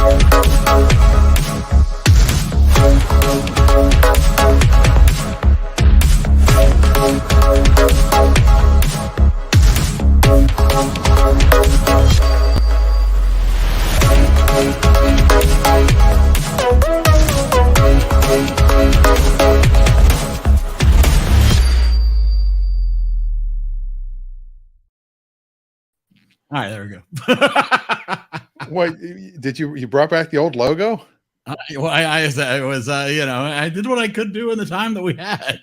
All right, there we go. What did you brought back the old logo? Well, I was I did what I could do in the time that we had.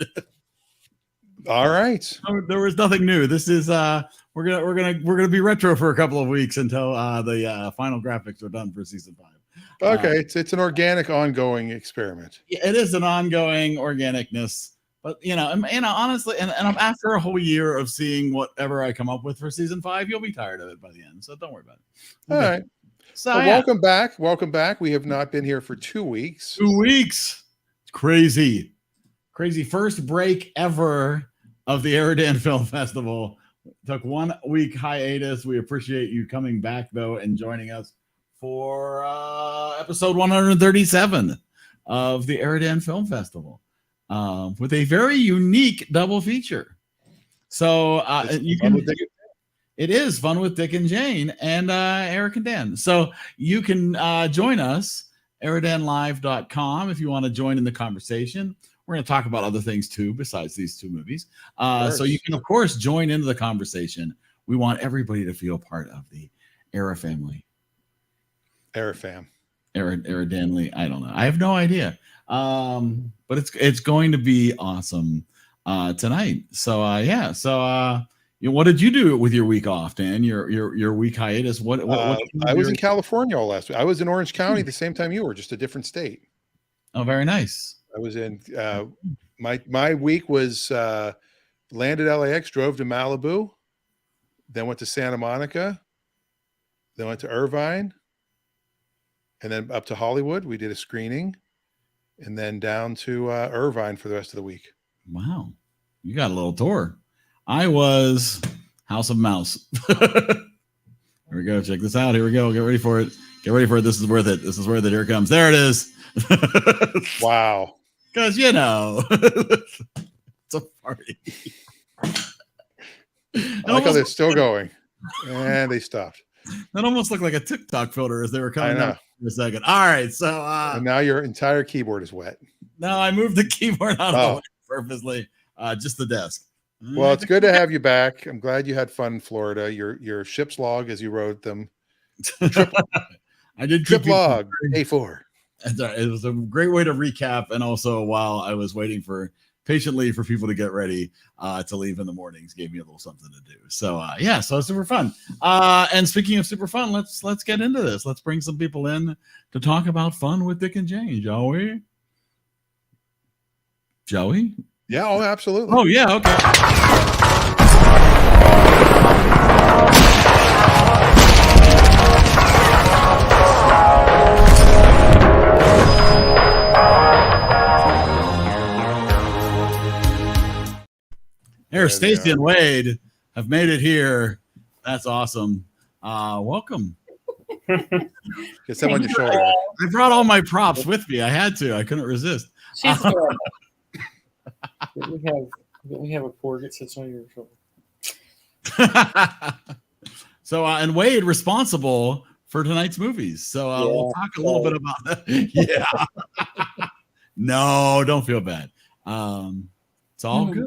All right. There was nothing new. This is we're gonna be retro for a couple of weeks until the final graphics are done for season 5. Okay, it's an organic, ongoing experiment. It is an ongoing organicness, but honestly, and I'm after a whole year of seeing whatever I come up with for season 5, you'll be tired of it by the end. So don't worry about it. All right. So welcome back. Welcome back. We have not been here for 2 weeks. 2 weeks. It's crazy. First break ever of the EriDan Film Festival. Took 1 week hiatus. We appreciate you coming back though and joining us for episode 137 of the EriDan Film Festival with a very unique double feature. So it is Fun with Dick and Jane and Eric and Dan. So you can join us, eridanlive.com, if you want to join in the conversation. We're going to talk about other things too, besides these 2 movies. So you can, of course, join into the conversation. We want everybody to feel part of the Era family. EriFam. EriDanly. I don't know. I have no idea. But it's going to be awesome tonight. So yeah. So what did you do with your week off, Dan? Your week hiatus? What I was in California all last week. I was in Orange County the same time you were, just a different state. Oh, very nice. I was in my week was landed LAX, drove to Malibu, then went to Santa Monica, then went to Irvine, and then up to Hollywood. We did a screening, and then down to Irvine for the rest of the week. Wow, you got a little tour. I was House of Mouse. Here we go. Check this out. Here we go. Get ready for it. This is worth it. Here it comes. There it is. Wow. Because it's a party. I like how they're still going. And they stopped. That almost looked like a TikTok filter as they were coming out for a second. All right. So and now your entire keyboard is wet. No, I moved the keyboard out of the way purposely. Just the desk. Well, it's good to have you back. I'm glad you had fun in Florida. Your ship's log as you rode them. I did trip log A4. It was a great way to recap, and also while I was waiting patiently for people to get ready to leave in the mornings, gave me a little something to do. So yeah, so it's super fun. And speaking of super fun, let's get into this. Let's bring some people in to talk about Fun with Dick and Jane, shall we? Yeah, oh, absolutely. Oh yeah, okay. Here, Stacy and Wade have made it here. That's awesome. Welcome. Get some on your shoulder. I brought all my props with me. I had to. I couldn't resist. We have a cord that sits on your shoulder. So, and Wade responsible for tonight's movies. So we'll talk a little bit about that. Yeah. No, don't feel bad. It's all good.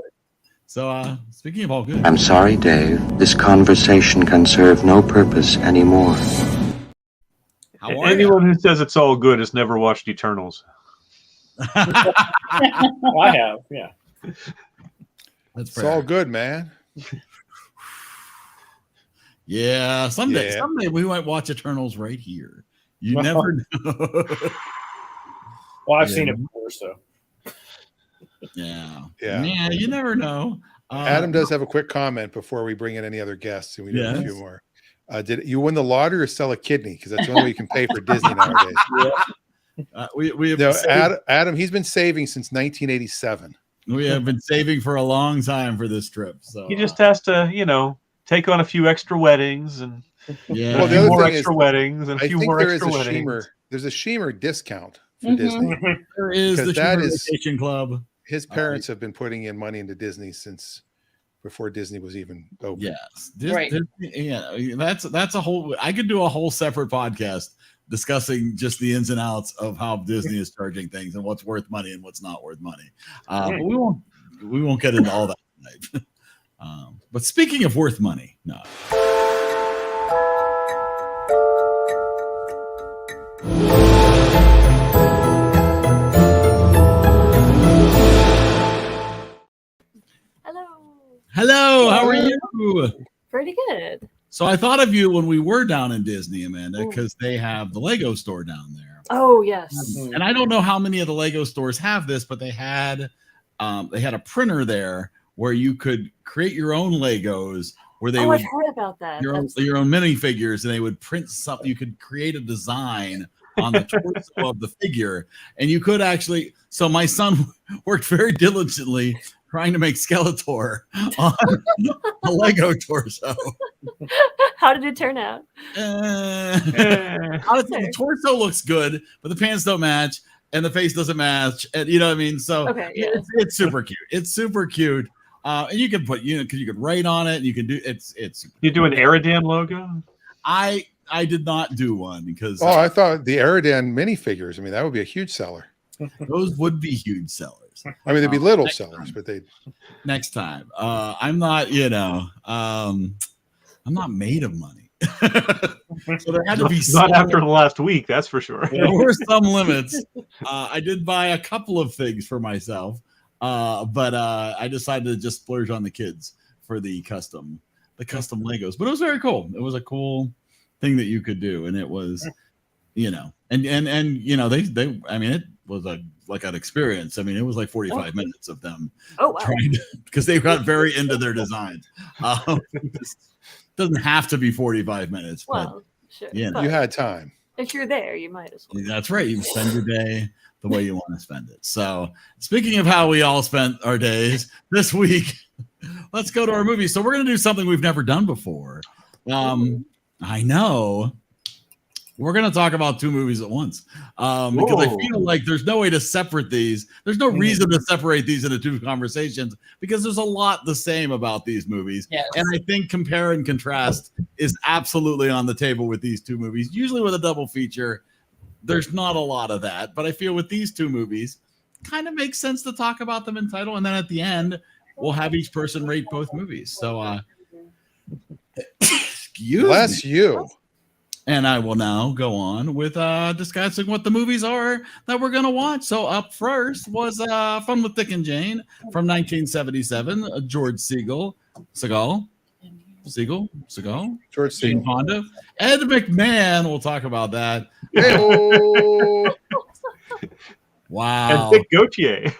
So, speaking of all good. I'm sorry, Dave. This conversation can serve no purpose anymore. Anyone who says it's all good has never watched Eternals. I have, yeah. It's all good, man. Yeah, someday we might watch Eternals right here. You never know. Well, I've seen it before, so. Yeah. You never know. Adam does have a quick comment before we bring in any other guests, and we do have a few more. Did you win the lottery or sell a kidney? Because that's the only way you can pay for Disney nowadays. We have Adam, he's been saving since 1987. We have been saving for a long time for this trip. So he just has to, take on a few extra weddings and Yeah. Well, a the few other more thing extra is, weddings and a I few think more there is extra a weddings. Shemer. There's a Shemer discount for Mhm. Disney. There is Because the that Sugar is- Vacation Club. His parents have been putting in money into Disney since before Disney was even open. Yes. Right. Yeah, that's a whole. I could do a whole separate podcast discussing just the ins and outs of how Disney is charging things and what's worth money and what's not worth money. But we won't get into all that tonight. But speaking of worth money, no. Hello. Hello, how are you? Pretty good. So I thought of you when we were down in Disney, Amanda, Ooh. because they have the Lego store down there. Oh yes. Mhm. And I don't know how many of the Lego stores have this, but they had a printer there where you could create your own Legos, where they Oh, would I've heard about that. your own minifigures, and they would print something. You could create a design on the torso of the figure, and you could actually. So my son worked very diligently trying to make Skeletor on a Lego torso. How did it turn out? Honestly, the torso looks good, but the pants don't match and the face doesn't match, and you know what I mean. So Okay, yeah. it's super cute. It's super cute, and you can put because you could write on it. And you can do it's. You do an EriDan logo? I did not do one because Oh, I thought the EriDan minifigures. I mean, that would be a huge seller. those would be huge sellers. I mean, they'd be little sellers, but they. Next time, I'm not. I'm not made of money. So there had to be Not after the last week, that's for sure. there were some limits. I did buy a couple of things for myself, but I decided to just splurge on the kids for the custom Legos. But it was very cool. It was a cool thing that you could do, and it was, they I mean, it was like an experience. I mean, it was like 45 minutes of them Oh wow. trying to, because they got very into their designs. Doesn't have to be 45 minutes, but Well, sure. yeah, But You had time. if you're there, you might as well. that's right. You spend your day the way you want to spend it. So, speaking of how we all spent our days this week, let's go to our movies. So, we're going to do something we've never done before. I know. We're going to talk about two movies at once because I Whoa. feel like there's no way to separate these. There's no reason to separate these into two conversations because there's a lot the same about these movies. Yes. And I think compare and contrast is absolutely on the table with these two movies. Usually with a double feature, there's not a lot of that. But I feel with these two movies, kind of makes sense to talk about them in title. And then at the end, we'll have each person rate both movies. So, excuse Bless me. you. And I will now go on with discussing what the movies are that we're going to watch. So up first was Fun with Dick and Jane from 1977. George Segal. George Jane Segal. Fonda. Ed McMahon. We'll talk about that. Hey-oh. Wow. And Dick Gautier.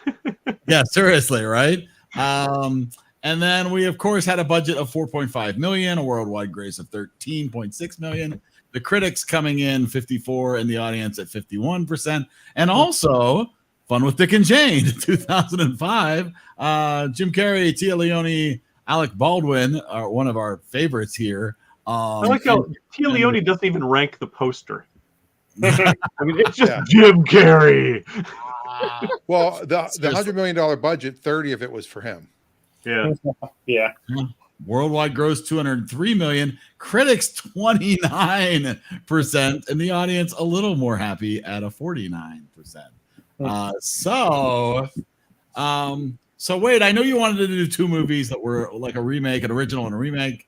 Yeah, seriously, right? And then we, of course, had a budget of $4.5 million, a worldwide gross of $13.6 million. The critics coming in 54 and the audience at 51%. And also Fun with Dick and Jane, 2005. Jim Carrey, Tia Leone, Alec Baldwin are one of our favorites here. I like how Tia Leone doesn't even rank the poster. I mean, it's just Jim Carrey. Well, the $100 million budget, 30 of it was for him. Yeah. Yeah. Worldwide gross $203 million, critics 29%, and the audience a little more happy at a 49%. So Wade, I know you wanted to do two movies that were like a remake, an original and a remake.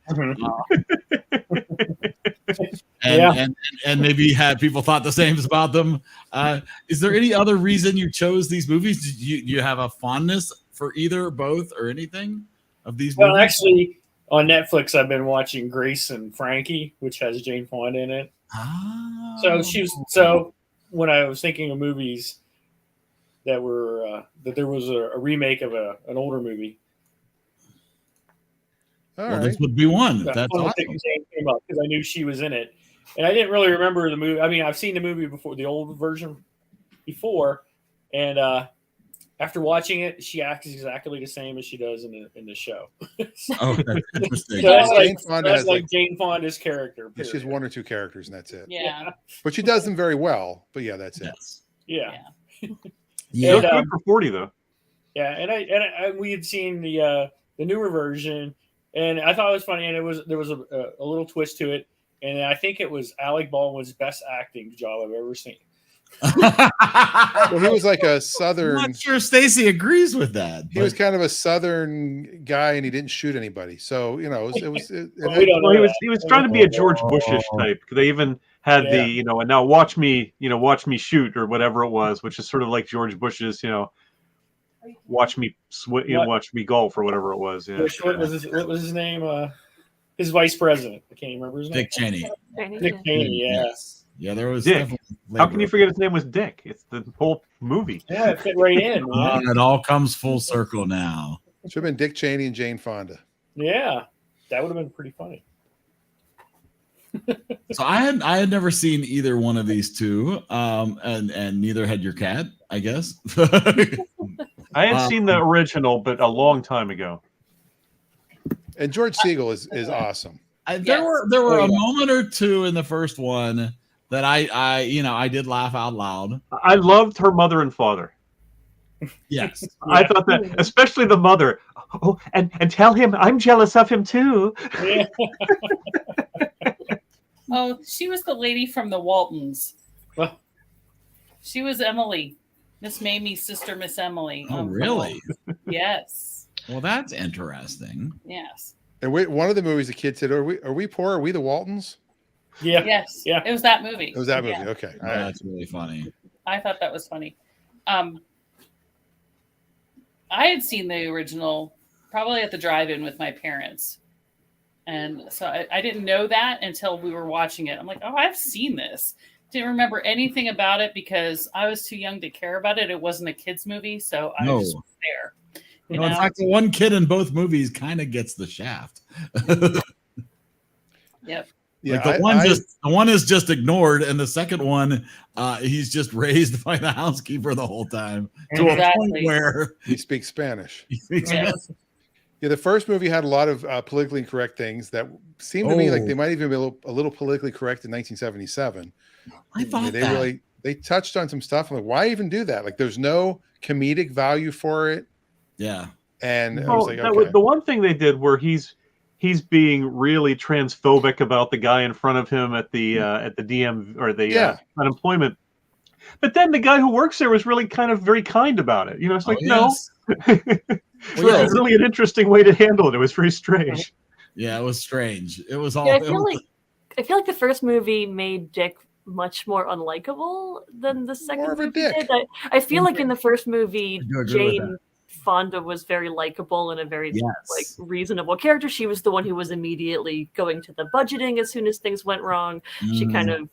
And maybe had people thought the same about them. Is there any other reason you chose these movies? Do you have a fondness for either, both, or anything of these movies? Well, actually, on Netflix, I've been watching Grace and Frankie, which has Jane Fonda in it. So when I was thinking of movies that were that there was a remake of an older movie. All Well, right. this would be one. That That's Fun with awesome. Dick and Jane came up because I knew she was in it, and I didn't really remember the movie. I mean, I've seen the movie before, the old version before, and after watching it, she acts exactly the same as she does in the show. Oh, that's interesting. So that's like, Jane Fonda that's has, like like- Jane Fonda's character. She has period. 1 or 2 characters, and that's it. Yeah. But she does them very well. But yeah, that's it. Yes. Yeah. Yeah. Still And, good for 40 though. Yeah, and we had seen the newer version, and I thought it was funny, and there was a little twist to it, and I think it was Alec Baldwin's best acting job I've ever seen. Well, he was like a I'm southern. not sure Stacy agrees with that. He was kind of a southern guy, and he didn't shoot anybody. So you know, it was. Well, we don't Well, know he was trying to be a George Bushish type. They even had Yeah. and now watch me shoot or whatever it was, which is sort of like George Bush's, watch me watch me golf or whatever it was. Yeah. what was his name? His vice president. I can't remember his name. Dick Cheney. Dick Cheney. Yeah. Yeah, there was. Dick. definitely How can you flavor. forget his name was Dick? It's the whole movie. Yeah, it fit right in. Man. It all comes full circle now. Should have been Dick Cheney and Jane Fonda. Yeah, that would have been pretty funny. So I had never seen either one of these two, and neither had your cat, I guess. I had seen the original, but a long time ago. And George Siegel is awesome. There were a moment or two in the first one that I did laugh out loud. I loved her mother and father. Yes. I thought that, especially the mother. Oh, and tell him I'm jealous of him too. Yeah. Oh, she was the lady from the Waltons. Well, She was Emily, Miss Mamie's sister, Miss Emily. Oh, from really? Waltons. Yes. Well, that's interesting. Yes. And one of the movies, the kid said, "Are we poor? Are we the Waltons?" yeah. Yes. Yeah. It was that movie. It was that movie. Yeah. Okay. Oh, All right. that's really funny. I thought that was funny. I had seen the original probably at the drive-in with my parents. And so I didn't know that until we were watching it. I'm like, oh, I've seen this. Didn't remember anything about it because I was too young to care about it. It wasn't a kid's movie, so I No. just was there. You No, in know? fact, the one kid in both movies kind of gets the shaft. Yep. Yeah. Like the one is just ignored, and the second one, he's just raised by the housekeeper the whole time to a point Exactly. where he speaks Spanish. he thinks, Yes. Yeah, the first movie had a lot of politically incorrect things that seemed to me like Oh. they might even be a little politically correct in 1977. I thought they that. they touched on some stuff. I'm like, why even do that? Like, there's no comedic value for it. Yeah. And I Well, was like, that okay. was the one thing they did where he's being really transphobic about the guy in front of him at the DM or the unemployment. But then the guy who works there was really kind of very kind about it. It's like, yes. It was really an interesting way to handle it. It was very strange. Yeah, it was strange. It was all. Yeah, I feel like the first movie made Dick much more unlikable than the second More of a movie dick. did. I feel like in the first movie, I do agree with Jane Fonda was very likable and a very Yes. reasonable character. She was the one who was immediately going to the budgeting as soon as things went wrong. She kind of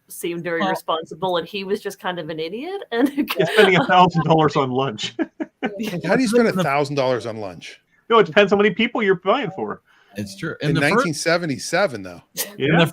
seemed very Well- responsible, and he was just kind of an idiot. And He's spending $1,000 on lunch. How do you spend $1,000 on lunch No, it depends how many people you're buying for. It's true. in the first, 1977? Though Yeah.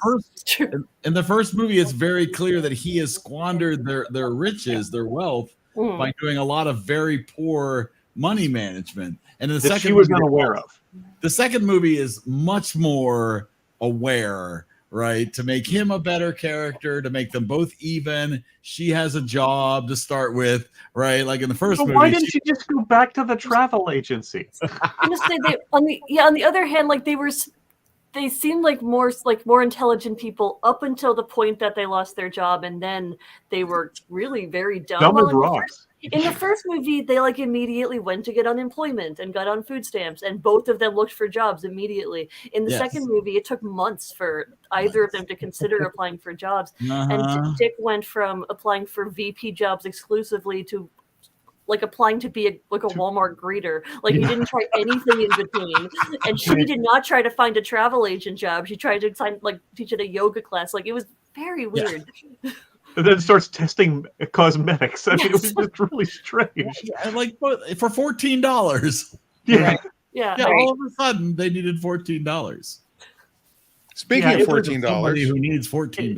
in the first movie, it's very clear that he has squandered their riches, their wealth, Mm. by doing a lot of very poor money management. And in the That second she was movie, unaware of. the second movie is much more aware, right? To make him a better character, to make them both even. She has a job to start with, right? Like in the first So movie, why didn't she just go back to the travel agency? I'm gonna say on the other hand, like they seemed like more intelligent people up until the point that they lost their job, and then they were really very dumb. Dumb Well, as rocks. in the first movie, they immediately went to get unemployment and got on food stamps, and both of them looked for jobs immediately. In the Yes. second movie, it took months for either of them to consider applying for jobs. Uh-huh. And Dick went from applying for VP jobs exclusively to applying to be a Walmart greeter. He didn't try anything in between. And she did not try to find a travel agent job. She tried to teach at a yoga class. It was very weird. And then starts testing cosmetics. I mean, it was just really strange. And for $14. Yeah. Yeah. Yeah, all of a sudden they needed $14. speaking Yeah, of it was $14, Somebody who needs $14.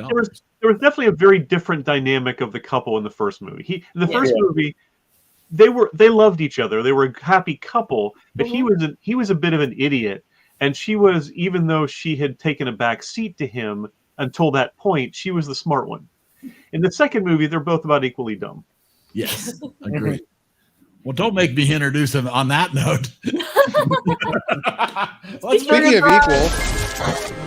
There was definitely a very different dynamic of the couple in the first movie. In the first movie, they loved each other. They were a happy couple, but Mhm. he was a bit of an idiot, and she was, even though she had taken a back seat to him until that point, she was the smart one. In the second movie, they're both about equally dumb. Yes, agree. Well, don't make me introduce him on that note. Let's bring Speaking it of back. equal,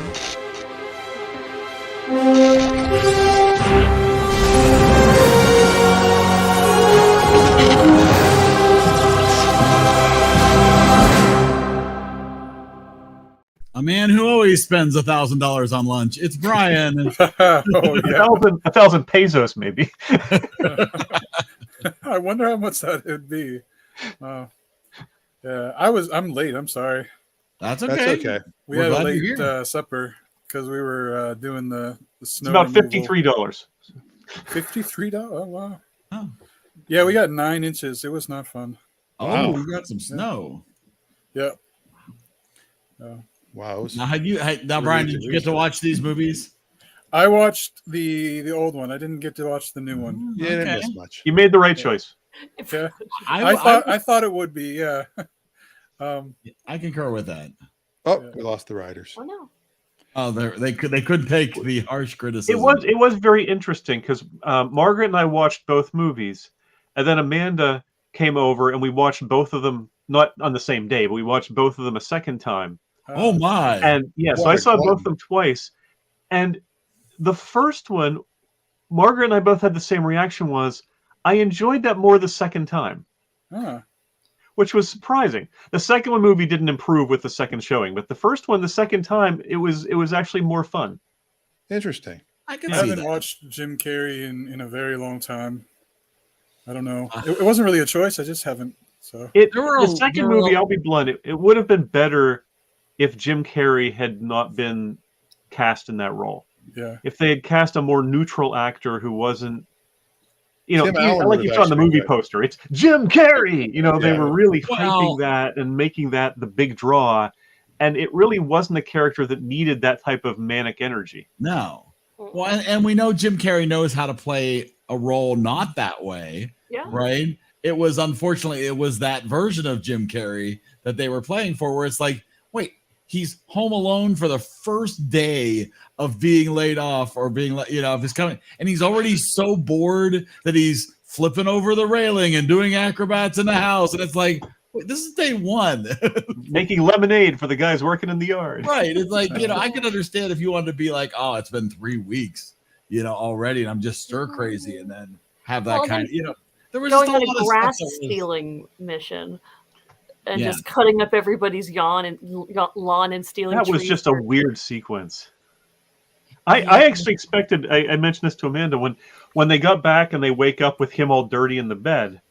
A man who always spends $1,000 on lunch. It's Brian. Oh yeah. 1,000 pesos, maybe. I wonder how much that would be. Yeah, I'm late. I'm sorry. That's okay. that's okay. We We're had a glad you're late here. Supper because we were doing the It's snow. about removal. $53. $53. Oh wow. Oh. Yeah, we got 9 inches. It was not fun. Oh, Wow. we got some snow. Yeah. Wow. it was- Now, Brian, did you get to watch these movies? I watched the old one. I didn't get to watch the new one. You didn't Okay. miss much. You made the right choice. Yeah. I I thought it would be. Yeah. I concur with that. Oh, Yeah. we lost the riders. Oh no. Oh, they couldn't take the harsh criticism. It was very interesting because Margaret and I watched both movies, and then Amanda came over and we watched both of them, not on the same day, but we watched both of them a second time. Oh my! And yeah, so What I a saw glutton. both of them twice. And the first one, Margaret and I both had the same reaction, was I enjoyed that more the second time, Ah. which was surprising. The second one movie didn't improve with the second showing, but the first one, the second time, it was actually more fun. Interesting. I can I see haven't that. watched Jim Carrey in a very long time. I don't know. It wasn't really a choice. I just haven't. So The there second were movie, I'll be blunt, it would have been better if Jim Carrey had not been cast in that role. yeah. If they had cast a more neutral actor who wasn't, Tim Allen like would you have saw in the actually movie been good. poster, it's Jim Carrey. They Yeah. were really Well- hyping that and making that the big draw, and it really wasn't a character that needed that type of manic energy. No. Well, and we know Jim Carrey knows how to play a role not that way, Yeah. right? It was that version of Jim Carrey that they were playing for, where it's like, wait, he's home alone for the first day of being laid off or being, of his coming, and he's already so bored that he's flipping over the railing and doing acrobats in the house, and it's like, wait, this is day one. Making lemonade for the guys working in the yard. Right. It's like, I can understand if you wanted to be like, oh, it's been 3 weeks, already, and I'm just stir crazy, and then have that Well, kind of, there was Going just a on lot a of stuff grass that was- stealing mission and Yeah. just cutting up everybody's lawn and stealing. That was trees just a for- weird sequence. I actually expected, I mentioned this to Amanda, when they got back and they wake up with him all dirty in the bed,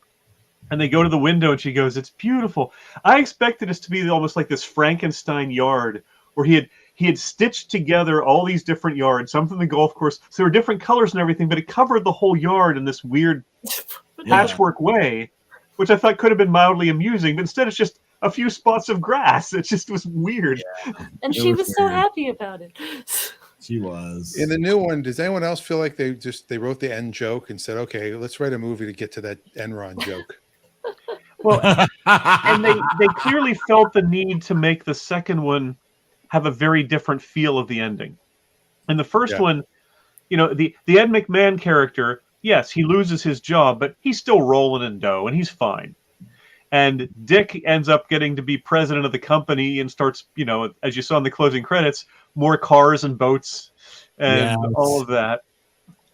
and they go to the window and she goes, "It's beautiful." I expected this to be almost like this Frankenstein yard where he had stitched together all these different yards, some from the golf course. So there were different colors and everything, but it covered the whole yard in this weird patchwork way, which I thought could have been mildly amusing, but instead it's just a few spots of grass. It just was weird. And It she was was so weird. happy about it. She was. In the new one, does anyone else feel like they wrote the end joke and said, okay, let's write a movie to get to that Enron joke? Well, and they clearly felt the need to make the second one have a very different feel of the ending. In the first Yeah. one, the Ed McMahon character, yes, he loses his job, but he's still rolling in dough and he's fine. And Dick ends up getting to be president of the company and starts, as you saw in the closing credits, more cars and boats and Yes. all of that.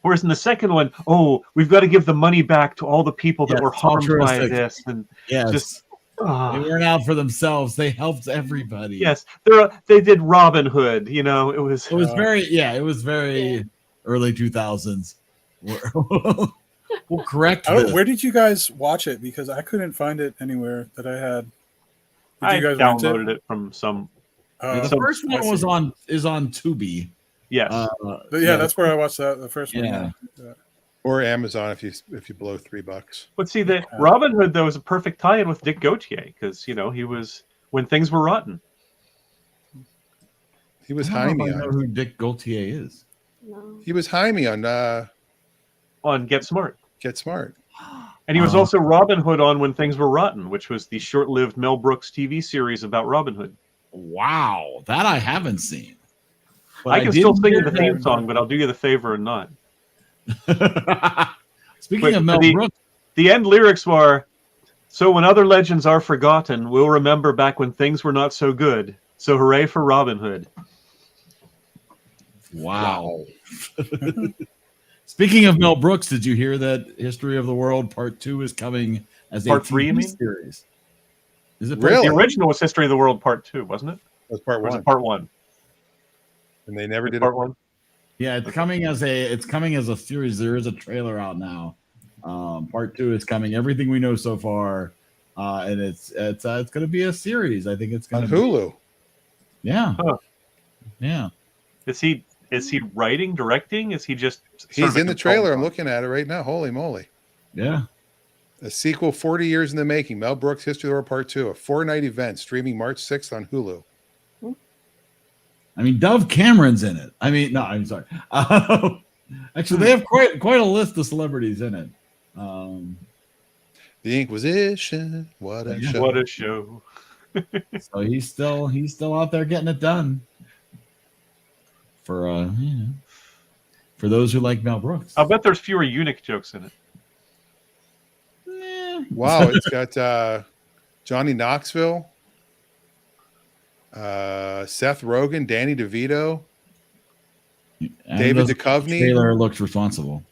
Whereas in the second one, we've got to give the money back to all the people that Yes, were harmed by altruistic. this, and Yes. just They weren't out for themselves. They helped everybody. yes, they did Robin Hood. It was It was very early 2000s. We'll correct this. Where did you guys watch it? Because I couldn't find it anywhere that I had. Did I you guys rent downloaded it from some. The So- first one is on Tubi. Yes, Yeah, that's where I watched that. The first one. Yeah. Or Amazon if you blow $3. but see, the Robin Hood though is a perfect tie-in with Dick Gautier because he was when things were rotten. He was I don't know Jaime if I know on. who Dick Gaultier is. No. He was Jaime on On Get Smart. Get Smart. And he was also Robin Hood on When Things Were Rotten, which was the short-lived Mel Brooks TV series about Robin Hood. Wow, that I haven't seen. But I can still did sing you hear the theme song, but I'll do you the favor and not. Speaking of Mel Brooks, the end lyrics were, "So when other legends are forgotten, we'll remember back when things were not so good. So hooray for Robin Hood." Wow. Speaking of Mel Brooks, did you hear that History of the World Part 2 is coming as Part a 3, you TV mean? series? Is it Really? The original was History of the World Part 2, wasn't it? That was part Or was one. it Part 1? And they never did Part 1? Yeah, it's coming as a series. There is a trailer out now. Part 2 is coming. Everything we know so far, and it's going to be a series. I think it's going on to be. Hulu. Yeah, Huh. yeah. Is he writing, directing? Is he just? He's in the trailer. I'm looking at it right now. Holy moly! Yeah. A sequel 40 years in the making. Mel Brooks' History of the World Part 2, a 4-night event streaming March 6th on Hulu. I mean, Dove Cameron's in it. I mean, no, I'm sorry. Actually, they have quite a list of celebrities in it. The Inquisition. What a show! What a show! So he's still out there getting it done. For for those who like Mel Brooks. I'll bet there's fewer eunuch jokes in it. Wow, it's got Johnny Knoxville, Seth Rogen, Danny DeVito, David Duchovny. Taylor looks responsible.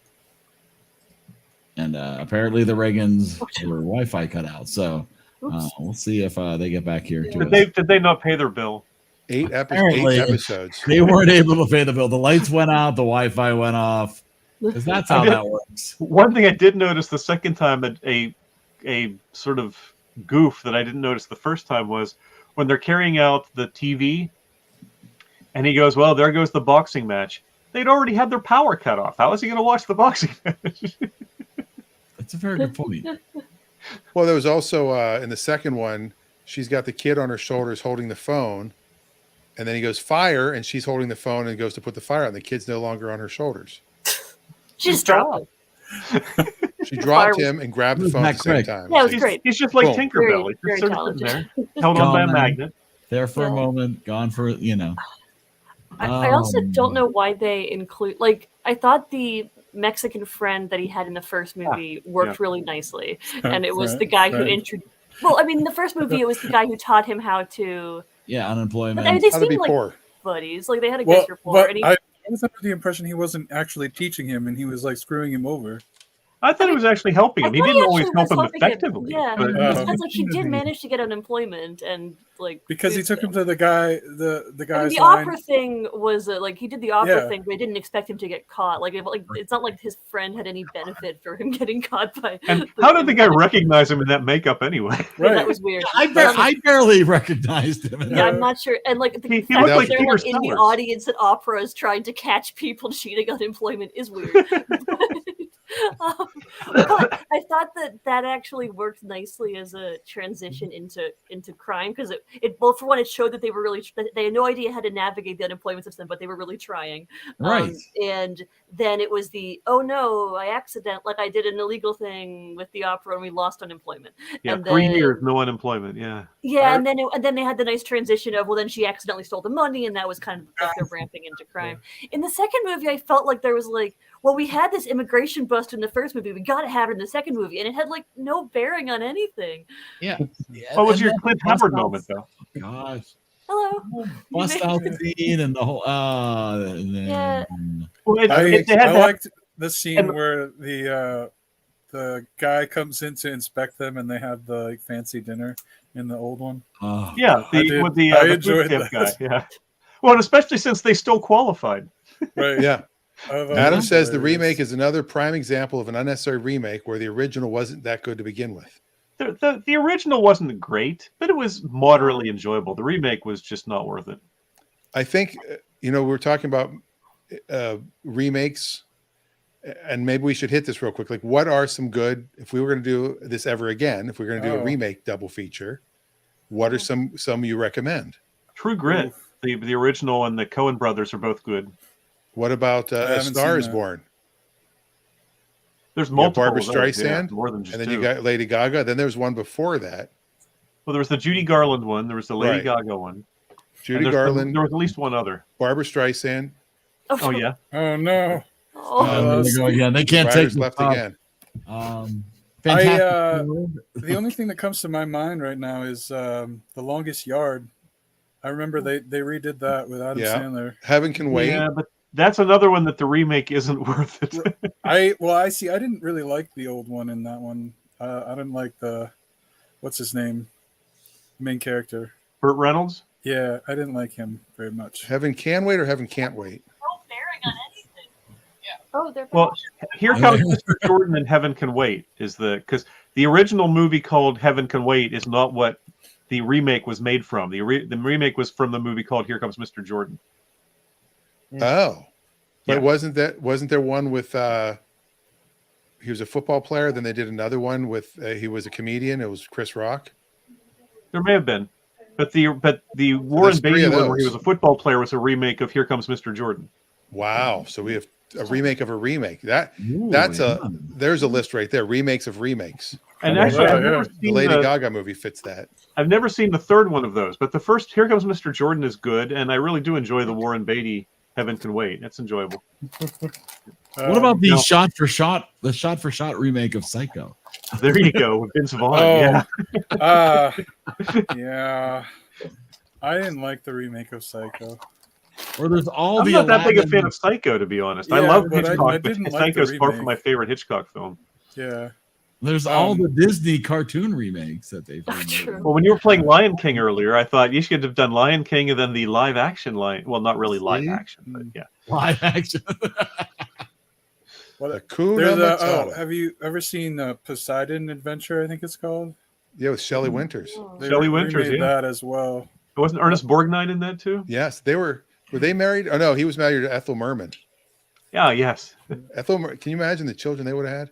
And apparently the Reagans were Wi-Fi cut out. So we'll see if they get back here. Did they not pay their bill? 8 episodes. They weren't able to pay the bill. The lights went out. The Wi-Fi went off. Because that's how that works. One thing I did notice the second time, that a sort of goof that I didn't notice the first time, was when they're carrying out the TV, and he goes, "Well, there goes the boxing match." They'd already had their power cut off. How is he going to watch the boxing match? That's a very good point. Well, there was also in the second one, she's got the kid on her shoulders holding the phone, and then he goes fire, and she's holding the phone and goes to put the fire out, and the kid's no longer on her shoulders. She just dropped him. She dropped him and grabbed the phone at the same time. Yeah, it was great. He's just like Boom. Tinkerbell. He's Very just sort of talented. sitting there, held on by a Gone. magnet. There for a moment, gone for, I also don't know why they include, like, I thought the Mexican friend that he had in the first movie worked really nicely. And it was the guy who introduced, well, I mean, in the first movie, it was the guy who taught him how to, unemployment. but they How to be seemed like poor. buddies. Like, they had a good rapport. But And I was under the impression he wasn't actually teaching him, and he was like screwing him over. I thought he was actually helping him. He didn't always help him effectively. Yeah, but- it sounds like he did manage to get unemployment, and like Because he took him to the guy, the I mean, guy's the line. opera thing was like he did the opera Yeah. thing, but I didn't expect him to get caught. Like, it's not like his friend had any benefit for him getting caught by. And how did the guy recognize him in that makeup anyway? Yeah, that was weird. I barely recognized him. Yeah, I'm not sure. And like the He fact looked that like they're Peter like in the Sellers. audience at operas trying to catch people cheating unemployment is weird. But I thought that actually worked nicely as a transition into crime, because it both, for one, it showed that they were really, they had no idea how to navigate the unemployment system, but they were really trying. Right. And then it was the, oh no, I did an illegal thing with the opera and we lost unemployment. Yeah, And 3 then- years, no unemployment. Yeah. Yeah, and then they had the nice transition of, well, then she accidentally stole the money, and that was kind of like they're ramping into crime. In the second movie, I felt like there was like, well, we had this immigration bust in the first movie, we got to have it in the second movie, and it had like no bearing on anything. Yeah. What was And your then Clint bust Hubbard out- moment, though? Gosh. Hello. Bust out scene and the whole and then, Yeah. Well, I they had that- liked the scene and- where the guy comes in to inspect them, and they have the like, fancy dinner in the old one. Oh, yeah, I did. with the I food enjoyed stamp that. guy. Yeah. Well, and especially since they still qualified. Right. Yeah. I thought Adam that says the was hilarious. remake is another prime example of an unnecessary remake where the original wasn't that good to begin with. The original wasn't great, but it was moderately enjoyable. The remake was just not worth it. I think, we're talking about remakes, and maybe we should hit this real quick. Like, what are some good, if we were going to do this ever again, if we're going to do a remake double feature, what are some you recommend? True Grit, the original, and the Coen brothers are both good. What about A haven't Star seen is that. Born? There's You got multiple. Barbara of those, yeah, Streisand, more than just and then two. you got Lady Gaga. Then there was one before that. Well, there was the Judy Garland one. There was the Lady Right. Gaga one. Judy and Garland, there was at least one other. Barbara Streisand. Oh yeah. Oh no. Oh, There they go again. They can't take Riders the left top. again. Fantastic. The only thing that comes to my mind right now is The Longest Yard. I remember they redid that with Adam Yeah. Sandler. Heaven Can Wait. Yeah, but that's another one that the remake isn't worth it. I didn't really like the old one in that one. I didn't like what's his name, main character. Burt Reynolds. Yeah, I didn't like him very much. Heaven Can Wait or Heaven Can't Wait? oh, they're Well, Here Comes Mr. Jordan and Heaven Can Wait because the original movie called Heaven Can Wait is not what the remake was made from. The remake was from the movie called Here Comes Mr. Jordan. Oh, but Yeah. wasn't there one with he was a football player? Then they did another one with he was a comedian. It was Chris Rock. There may have been, but the Warren there's three Beatty of one where he those. was a football player was a remake of Here Comes Mr. Jordan. Wow. So we have a remake of a remake. There's yeah. a list right there. Remakes of remakes. And Oh, actually, yeah, I've never yeah. The seen Lady Gaga movie fits that. I've never seen the third one of those, but the first Here Comes Mr. Jordan is good, and I really do enjoy the Warren Beatty Heaven Can Wait. That's enjoyable. What about the no. shot for shot remake of Psycho? There you go with Vince Vaughn. Oh. Yeah. Yeah. I didn't like the remake of Psycho. Or there's all I'm the not that big a Aladdin- fan of Psycho, to be honest. I Yeah, love but I Hitchcock, but didn't like the Psycho's far from remake. my favorite Hitchcock film. Yeah. There's all the Disney cartoon remakes that they've remade. true. Well, when you were playing Lion King earlier, I thought you should have done Lion King and then the live action Lion. Well, not really live See? action, but yeah. Live action. What? Hakuna There's Matata. have you ever seen Poseidon Adventure? I think it's called. Yeah, with Shelley Winters. They Shelley Winters, remade yeah. that as well. Wasn't Ernest Borgnine in that too? Yes, they were they married? Oh no, he was married to Ethel Merman. Yeah, yes. Can you imagine the children they would have had?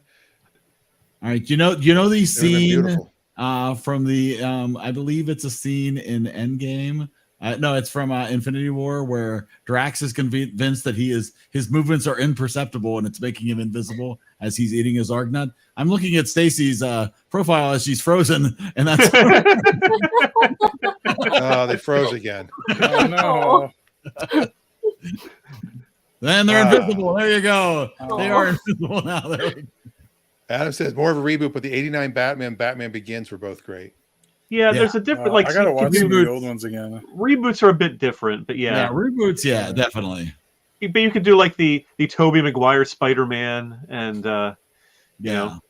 All right, you know the They would have been scene beautiful. from the I believe it's a scene in Endgame. No, it's from Infinity War where Drax is convinced that his movements are imperceptible and it's making him invisible as he's eating his Argnut. I'm looking at Stacy's profile as she's frozen, and that's Oh, they froze again. Oh no! then they're invisible. There you go. They Oh. are invisible now. There we go. Adam says more of a reboot, but the '89 Batman Begins were both great. Yeah, there's a different I gotta watch some of the reboots. old ones again. reboots are a bit different, but Yeah, reboots. Yeah, definitely. But you could do like the Tobey Maguire Spider-Man, and Yeah, know.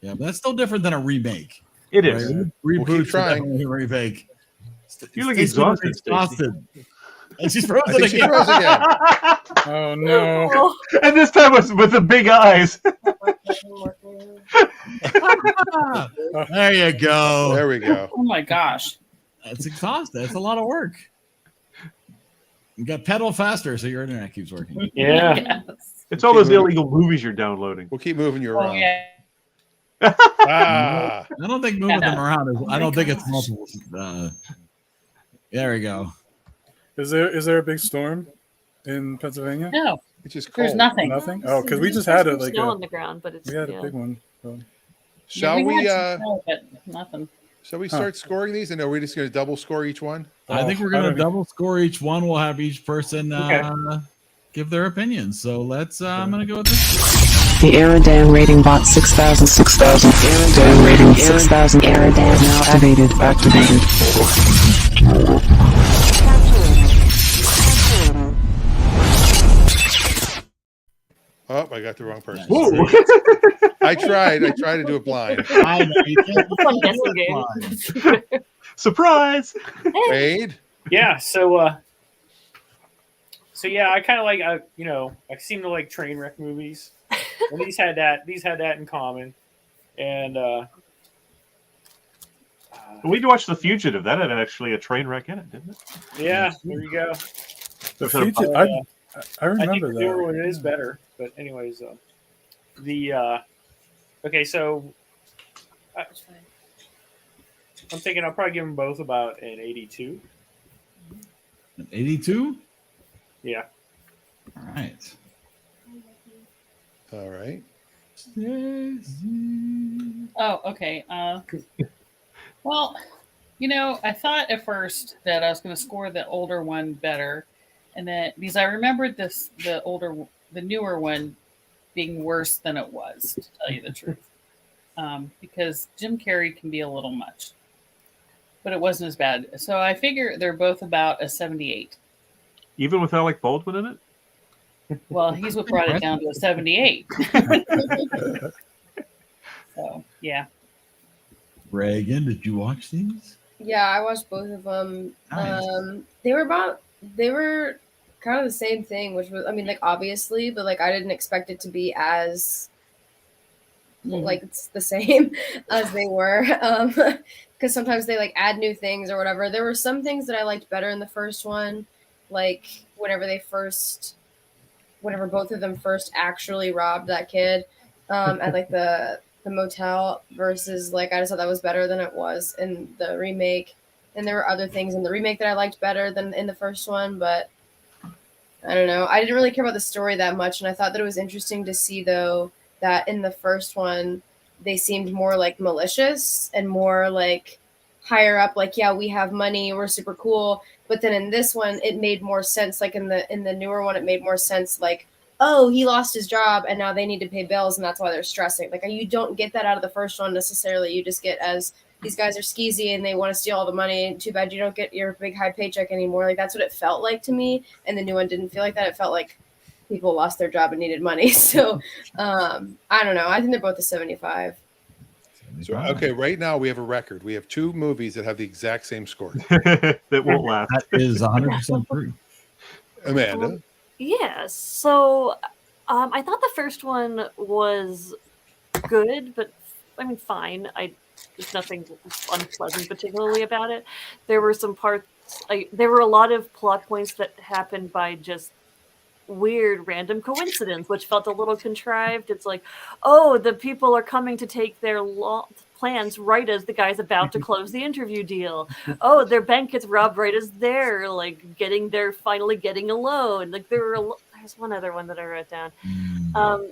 yeah, but that's still different than a remake. it is. Right? We'll keep Reboots are trying. definitely a remake. You look Stacy looks exhausted, And she's I frozen think she again. froze again. Oh no! Oh. And this time was with the big eyes. There you go. There we go. Oh my gosh. That's exhausting. That's a lot of work. You got pedal faster so your internet keeps working. Yeah. Yes. It's all those illegal movies you're downloading. We'll keep moving you Oh around. yeah. Ah, I don't think moving them around is. I don't think it's gosh. multiple. There we go. Is there a big storm in Pennsylvania? No, it's just there's cold. nothing. Nothing. Oh, because we just had it like snow on the ground, but it's we had yeah. a big one. So. Shall had we? some snow, but nothing. Shall we start scoring these? And are we just going to double score each one? I think we're I going to don't- double score each one. We'll have each person Okay. give their opinions. So let's. I'm going to go with this. The EriDan rating bot 6000. EriDan rating 6000. EriDan now activated. Oh, I got the wrong person. Whoa. I tried to do it blind. I know, you can't do Fun it guessing blind. game. Surprise! Wade? Yeah. So yeah, I kind of like I seem to like train wreck movies. And these had that in common. And We watched The Fugitive. That had actually a train wreck in it, didn't it? yeah, there you go. The Sort of- future, I I think remember the newer that. one is better. But anyways, okay, so I'm thinking I'll probably give them both about an 82. 82. Yeah. All right. All right. Oh, okay. Well, I thought at first that I was going to score the older one better, and then because I remembered the newer one being worse than it was, to tell you the truth, because Jim Carrey can be a little much, but it wasn't as bad. So I figure they're both about a 78. Even with Alec Baldwin in it? Well, he's what brought it down to a 78. So yeah. Reagan, did you watch these? Yeah, I watched both of them. Nice. They were kind of the same thing, which was, I mean, like obviously, but like I didn't expect it to be as like it's the same as they were. Because sometimes they like add new things or whatever. There were some things that I liked better in the first one, like whenever both of them first actually robbed that kid at like the motel versus like I just thought that was better than it was in the remake. And there were other things in the remake that I liked better than in the first one, but I don't know. I didn't really care about the story that much, and I thought that it was interesting to see though that in the first one they seemed more like malicious and more like higher up, like, yeah, we have money, we're super cool. But then in this one it made more sense, like in the newer one it made more sense, like, oh, he lost his job and now they need to pay bills and that's why they're stressing. Like you don't get that out of the first one necessarily. You just get as these guys are skeezy and they want to steal all the money. Too bad you don't get your big high paycheck anymore. Like that's what it felt like to me. And the new one didn't feel like that. It felt like people lost their job and needed money. So I don't know. I think they're both a 75. So, okay, right now we have a record. We have two movies that have the exact same score. That won't last. That is 100% true. Amanda? Yeah, so I thought the first one was good, but I mean, fine. There's nothing unpleasant particularly about it. There were some parts, there were a lot of plot points that happened by just weird random coincidence, which felt a little contrived. It's like, oh, the people are coming to take their plans right as the guy's about to close the interview deal. Oh, their bank gets robbed right as they're like finally getting a loan. Like there's one other one that I wrote down.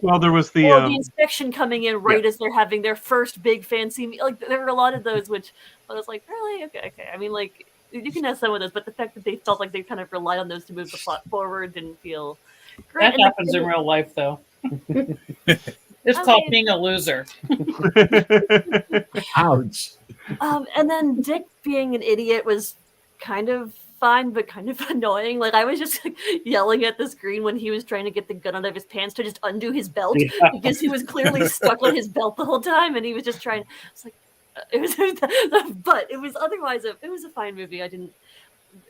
Well, there was the inspection coming in right as they're having their first big fancy meal. Like there were a lot of those, which I was like, really? Okay. I mean, like you can have some of those, but the fact that they felt like they kind of relied on those to move the plot forward didn't feel great. That happens in real life, though. It's called being a loser. Ouch. And then Dick being an idiot was kind of fine, but kind of annoying. Like I was just like, yelling at the screen when he was trying to get the gun out of his pants to just undo his belt because he was clearly stuck on his belt the whole time, and he was just trying. It's like but it was otherwise it was a fine movie. I didn't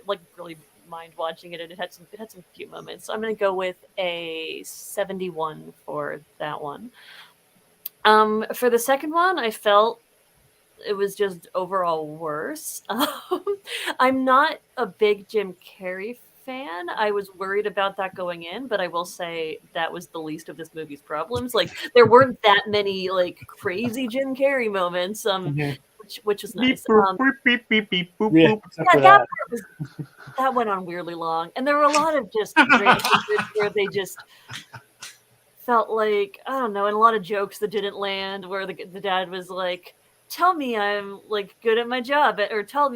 like really mind watching it, and it had some cute moments. So I'm going to go with a 71 for that one. For the second one, I felt it was just overall worse. I'm not a big Jim Carrey fan. I was worried about that going in, but I will say that was the least of this movie's problems. Like there weren't that many like crazy Jim Carrey moments, which was nice. That went on weirdly long, and there were a lot of just where they just felt like, I don't know, and a lot of jokes that didn't land. Where the dad was like, "Tell me I'm like good at my job," or tell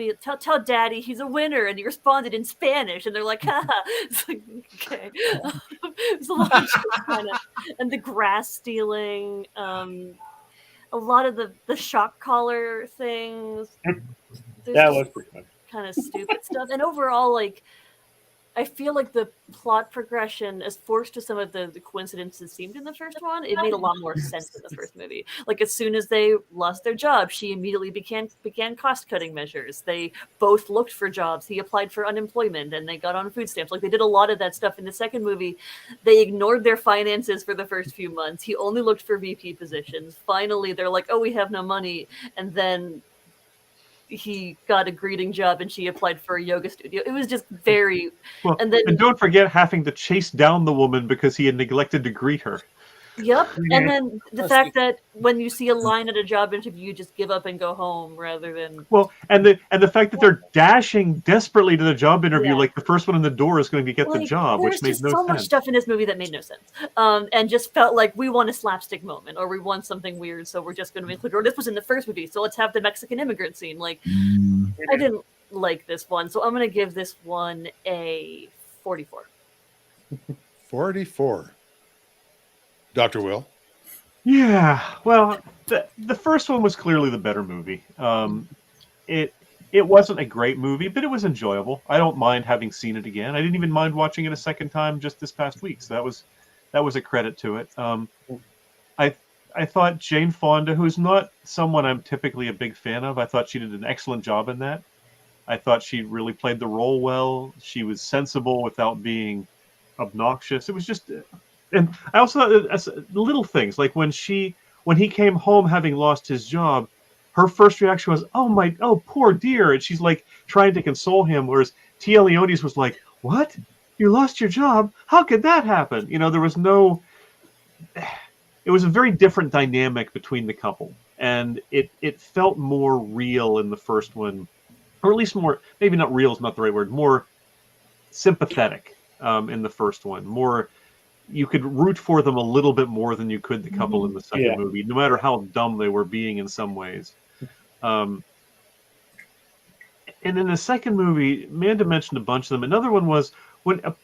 Daddy he's a winner, and he responded in Spanish, and they're like, "Ha!" It's like, okay, it's a lot of kind of, and the grass stealing, a lot of the shock collar things. That was pretty funny. Kind of stupid stuff, and overall, like, I feel like the plot progression, as forced to some of the coincidences seemed in the first one, it made a lot more sense in the first movie. Like as soon as they lost their job, she immediately began cost-cutting measures. They both looked for jobs. He applied for unemployment, and they got on food stamps. Like they did a lot of that stuff in the second movie. They ignored their finances for the first few months. He only looked for VP positions. Finally, they're like, "Oh, we have no money," and then he got a greeting job and she applied for a yoga studio. It was just very and don't forget having to chase down the woman because he had neglected to greet her. Yep. And then the That's fact that when you see a line at a job interview, you just give up and go home rather than. Well, and the fact that they're dashing desperately to the job interview, Yeah. like the first one in the door is going to get the Like, job, there's which made just no so sense. much stuff in this movie that made no sense, and just felt like we want a slapstick moment or we want something weird, so we're just going to include. Or this was in the first movie, so let's have the Mexican immigrant scene. Like, I didn't like this one, so I'm going to give this one a 44. 44. Dr. Will. Yeah, well, the first one was clearly the better movie. It wasn't a great movie, but it was enjoyable. I don't mind having seen it again. I didn't even mind watching it a second time just this past week. So that was a credit to it. I thought Jane Fonda, who's not someone I'm typically a big fan of, I thought she did an excellent job in that. I thought she really played the role well. She was sensible without being obnoxious. It was just, and I also thought as little things like when he came home having lost his job, her first reaction was, "Oh poor dear," and she's like trying to console him, whereas Tia Leone's was like, "What? You lost your job? How could that happen?" There was no. It was a very different dynamic between the couple, and it felt more real in the first one, or at least more, maybe not real is not the right word, more sympathetic in the first one. More, you could root for them a little bit more than you could the couple in the second movie, no matter how dumb they were being in some ways. And in the second movie, Amanda mentioned a bunch of them. Another one was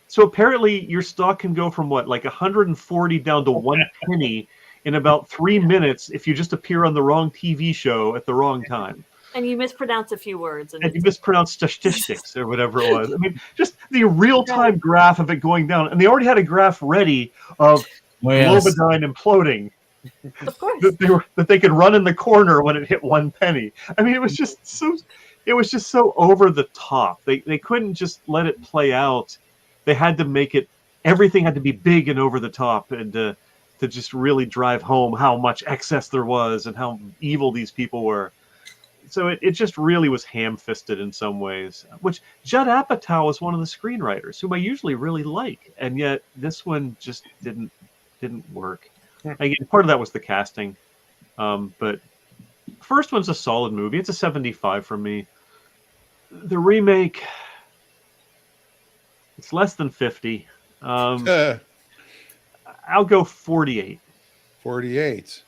so apparently your stock can go from like 140 down to 1 penny in about 3 minutes if you just appear on the wrong TV show at the wrong time. And you mispronounce a few words. And you mispronounced statistics or whatever it was. I mean, just the real-time graph of it going down. And they already had a graph ready of Lobodyne imploding. Of course. That they could run in the corner when it hit 1 penny. I mean, it was just so over the top. They couldn't just let it play out. They had to make it, everything had to be big and over the top, and to just really drive home how much excess there was and how evil these people were. So it just really was ham-fisted in some ways, which Judd Apatow is one of the screenwriters whom I usually really like, and yet this one just didn't work. Again, part of that was the casting, but first one's a solid movie. It's a 75 from me. The remake, it's less than 50. I'll go 48. 48.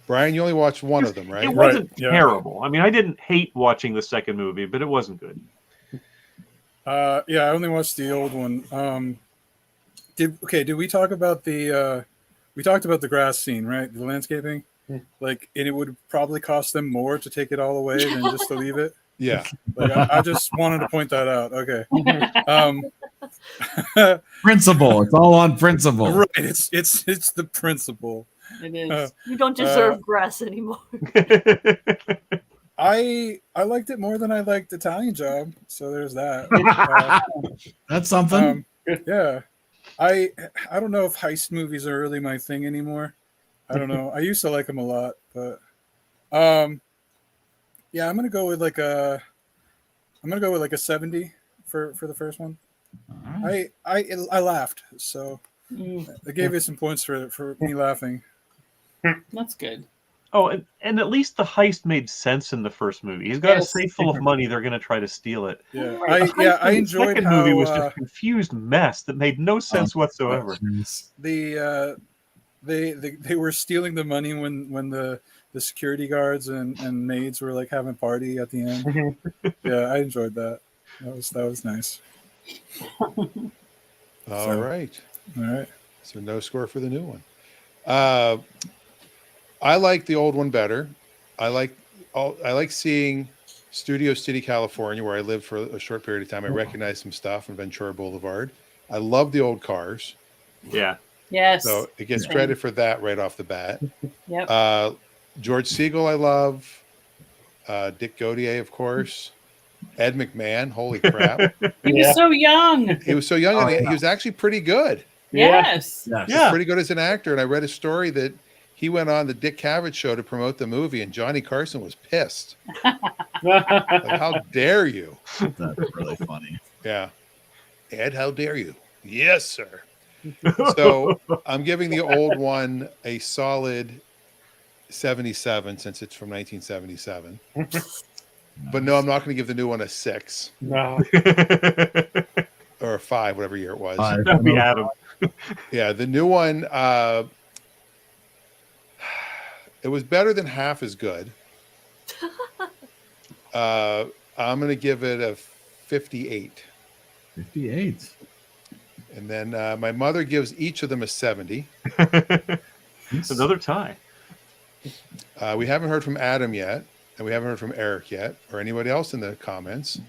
Brian, you only watched one of them, right? It wasn't terrible. I mean, I didn't hate watching the second movie, but it wasn't good. Yeah, I only watched the old one. Did we talk about we talked about the grass scene, right? The landscaping. Like, and it would probably cost them more to take it all away than just to leave it. Yeah. Like, I just wanted to point that out. Okay. Principle. It's all on principle. Right. It's the principle. It is. You don't deserve grass anymore. I liked it more than I liked Italian Job, so there's that. That's something. Yeah. I don't know if heist movies are really my thing anymore. I don't know. I used to like them a lot, but yeah, I'm gonna go with like a 70 for the first one. Right. I laughed, so I gave you some points for me laughing. That's good. Oh, and at least the heist made sense in the first movie. He's got a safe full of money. They're going to try to steal it. Yeah, I enjoyed the second how movie was just a confused mess that made no sense whatsoever. They were stealing the money when the security guards and maids were like having a party at the end. Yeah, I enjoyed that. That was nice. All right. So no score for the new one. I like the old one better. I like seeing Studio City, California, where I lived for a short period of time. I recognized some stuff in Ventura Boulevard. I love the old cars. Yeah. Yes. So it gets credit for that right off the bat. Yep. George Segal, I love. Dick Gautier, of course. Ed McMahon, holy crap. He was so young. He was so young, and he was actually pretty good. Yes. Yeah. Pretty good as an actor. And I read a story that he went on the Dick Cavett show to promote the movie, and Johnny Carson was pissed. Like, how dare you? That's really funny. Yeah. Ed, how dare you? Yes, sir. So I'm giving the old one a solid 77 since it's from 1977. But no, I'm not going to give the new one a 6 No. or a 5, whatever year it was. That'd be Adam. Yeah, the new one, it was better than half as good. I'm going to give it a 58. 58. And then my mother gives each of them a 70. Another tie. We haven't heard from Adam yet, and we haven't heard from Eric yet, or anybody else in the comments.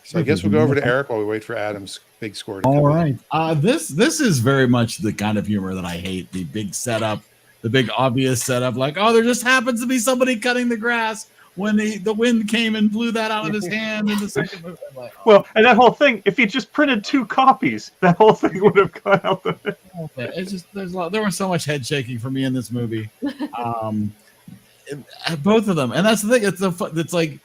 So I guess we'll go over to Eric while we wait for Adam's big score to come All in. right. This is very much the kind of humor that I hate. The big setup, the big obvious setup, like, oh, there just happens to be somebody cutting the grass when the wind came and blew that out of his hand in the second movie. I'm like, oh, Well, and that whole thing, if you just printed 2 copies, that whole thing would have gone out the. it's just there was so much head shaking for me in this movie. Both of them, and that's the thing. It's like,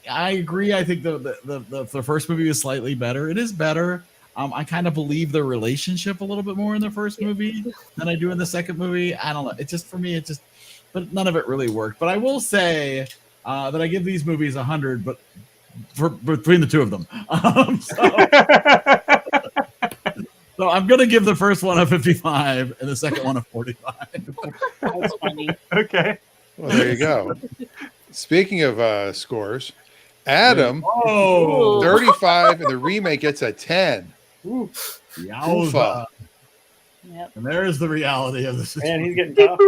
I agree. I think the first movie is slightly better. It is better. I kind of believe their relationship a little bit more in the first movie than I do in the second movie. I don't know. It just, for me, but none of it really worked. But I will say that I give these movies 100, but between the two of them. So I'm going to give the first one a 55 and the second one a 45. That's funny. Okay. Well, there you go. Speaking of scores, Adam, 35, and the remake gets a 10. Yowza. Yep. And there's the reality of this. Man, he's getting tough.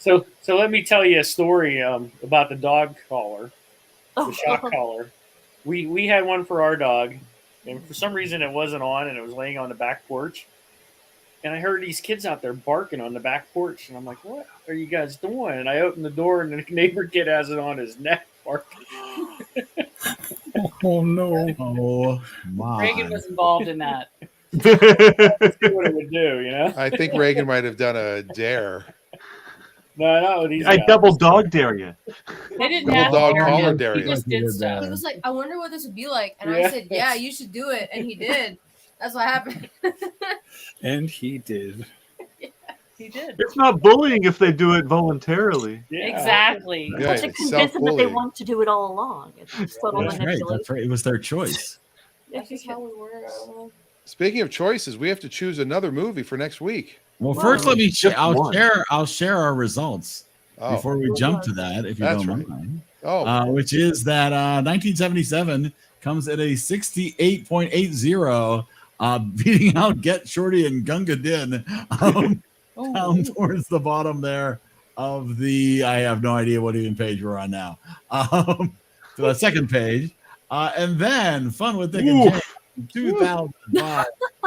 So let me tell you a story about the dog collar, the shock collar. We had one for our dog, and for some reason it wasn't on, and it was laying on the back porch. And I heard these kids out there barking on the back porch, and I'm like, "What are you guys doing?" And I opened the door, and the neighbor kid has it on his neck, barking. Oh no! Oh my! Reagan was involved in that. Let's see what it would do, you know? I think Reagan might have done a dare. No, not with these I guys. double dog dare you. They didn't Double have dog to collar him. dare He you. just did stuff. He was like, I wonder what this would be like. And I Yeah. said, yeah, you should do it. And he did. That's what happened. And he did. He did. It's not bullying if they do it voluntarily. Yeah. Exactly. Yeah, to it's convince them that they self-bullying. want to do it all along. It's total That's right. manipulation. That's right. It was their choice. That's just how we were. I don't know. Speaking of choices, we have to choose another movie for next week. Well, first let me Just one. I'll share our results Oh, before we jump to that, if you That's don't right. mind. which Which is that 1977 comes at a 68.80, beating out Get Shorty and Gunga Din down towards the bottom there of the. I have no idea what even page we're on now. To the second page, and then Fun with Dick and Jane. 2005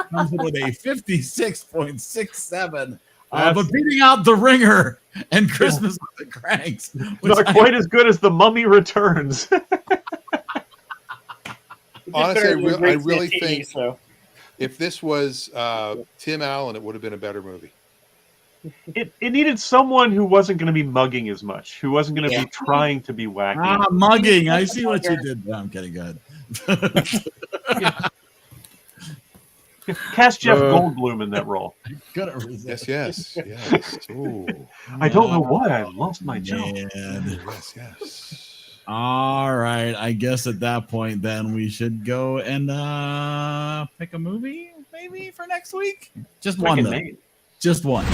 comes in with a 56.67, but beating out The Ringer and Christmas with the Cranks. Not quite as good as The Mummy Returns. honestly, I really TV, think so. if this was Tim Allen, it would have been a better movie. It needed someone who wasn't going to be mugging as much, who wasn't going to be trying to be wacky. Mugging. I see what you did. No, I'm kidding. Good. Cast Jeff Goldblum in that role. Yes. Ooh. I don't know why I lost my job. Yes. All right. I guess at that point, then we should go and pick a movie, maybe for next week. Just one, though. Just one.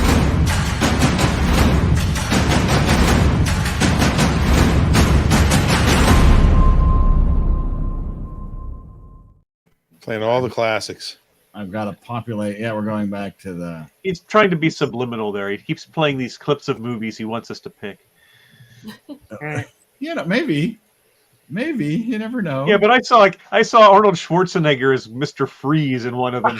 Playing all the classics. I've got to populate. Yeah, we're going back to the. He's trying to be subliminal there. He keeps playing these clips of movies he wants us to pick. Maybe. You never know. Yeah, but I saw Arnold Schwarzenegger as Mr. Freeze in one of them.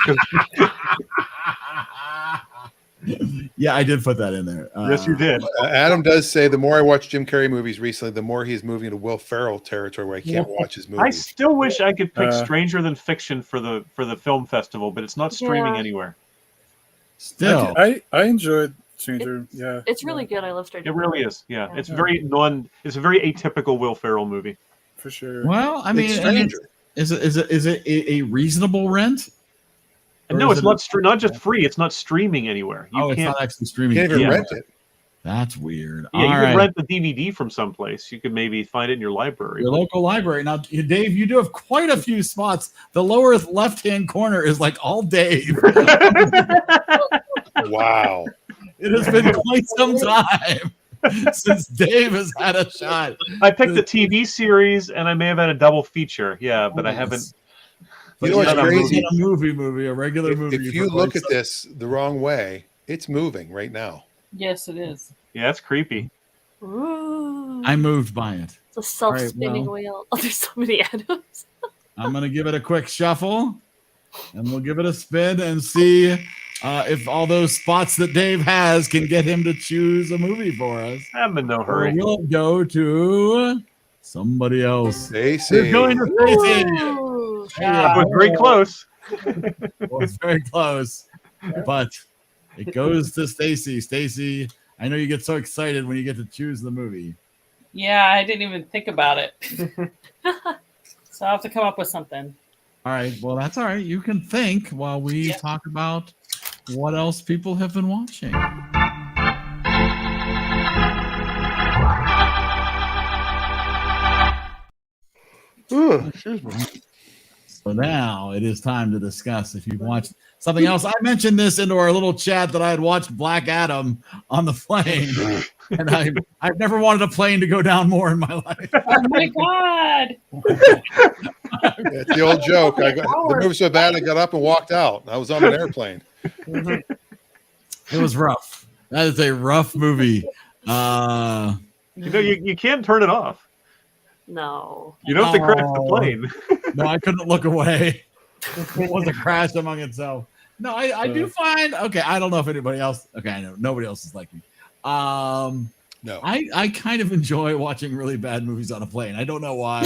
Yeah, I did put that in there. Yes, you did. Adam does say the more I watch Jim Carrey movies recently, the more he's moving into Will Ferrell territory where I can't watch his movies. I still wish I could pick Stranger Than Fiction for the film festival, but it's not streaming anywhere. Still, I enjoyed Stranger. It's really good. I love Stranger. It really is. Yeah, it's very It's a very atypical Will Ferrell movie. For sure. Well, I mean, is it a reasonable rent? And Or no, is it's it not just free. It's not streaming anywhere. You it's can't. not actually streaming. You can't even Yeah. rent it. That's weird. Yeah, All you right. can rent the DVD from someplace. You could maybe find it in your library. Your local library. Now, Dave, you do have quite a few spots. The lower left-hand corner is like all Dave. Wow. It has been quite some time since Dave has had a shot. I picked the TV series, and I may have had a double feature. Yeah, but I haven't. You know what's But crazy? A movie, a regular movie. If you look at this the wrong way, it's moving right now. Yes, it is. Yeah, it's creepy. Ooh. I'm moved by it. It's a self-spinning well. wheel. Oh, there's so many Adams. I'm going to give it a quick shuffle, and we'll give it a spin and see if all those spots that Dave has can get him to choose a movie for us. I'm in no Or hurry. we'll go to somebody else. Stacy. We're going to Stacey. Ooh. That was very close. Well, it's very close, but it goes to Stacy. Stacy, I know you get so excited when you get to choose the movie. Yeah, I didn't even think about it. So I'll have to come up with something. All right. Well, that's all right. You can think while we talk about what else people have been watching. Excuse me. So now it is time to discuss if you've watched something else. I mentioned this into our little chat that I had watched Black Adam on the plane, and I've never wanted a plane to go down more in my life. Oh my god! It's the old joke. The movie so bad I got up and walked out. I was on an airplane. It was rough. That is a rough movie. You can't turn it off. No. You don't have to crash the plane. No, I couldn't look away. It was a crash among itself. No, I do find I don't know if anybody else. Okay, I know nobody else is like me. No, I kind of enjoy watching really bad movies on a plane. I don't know why.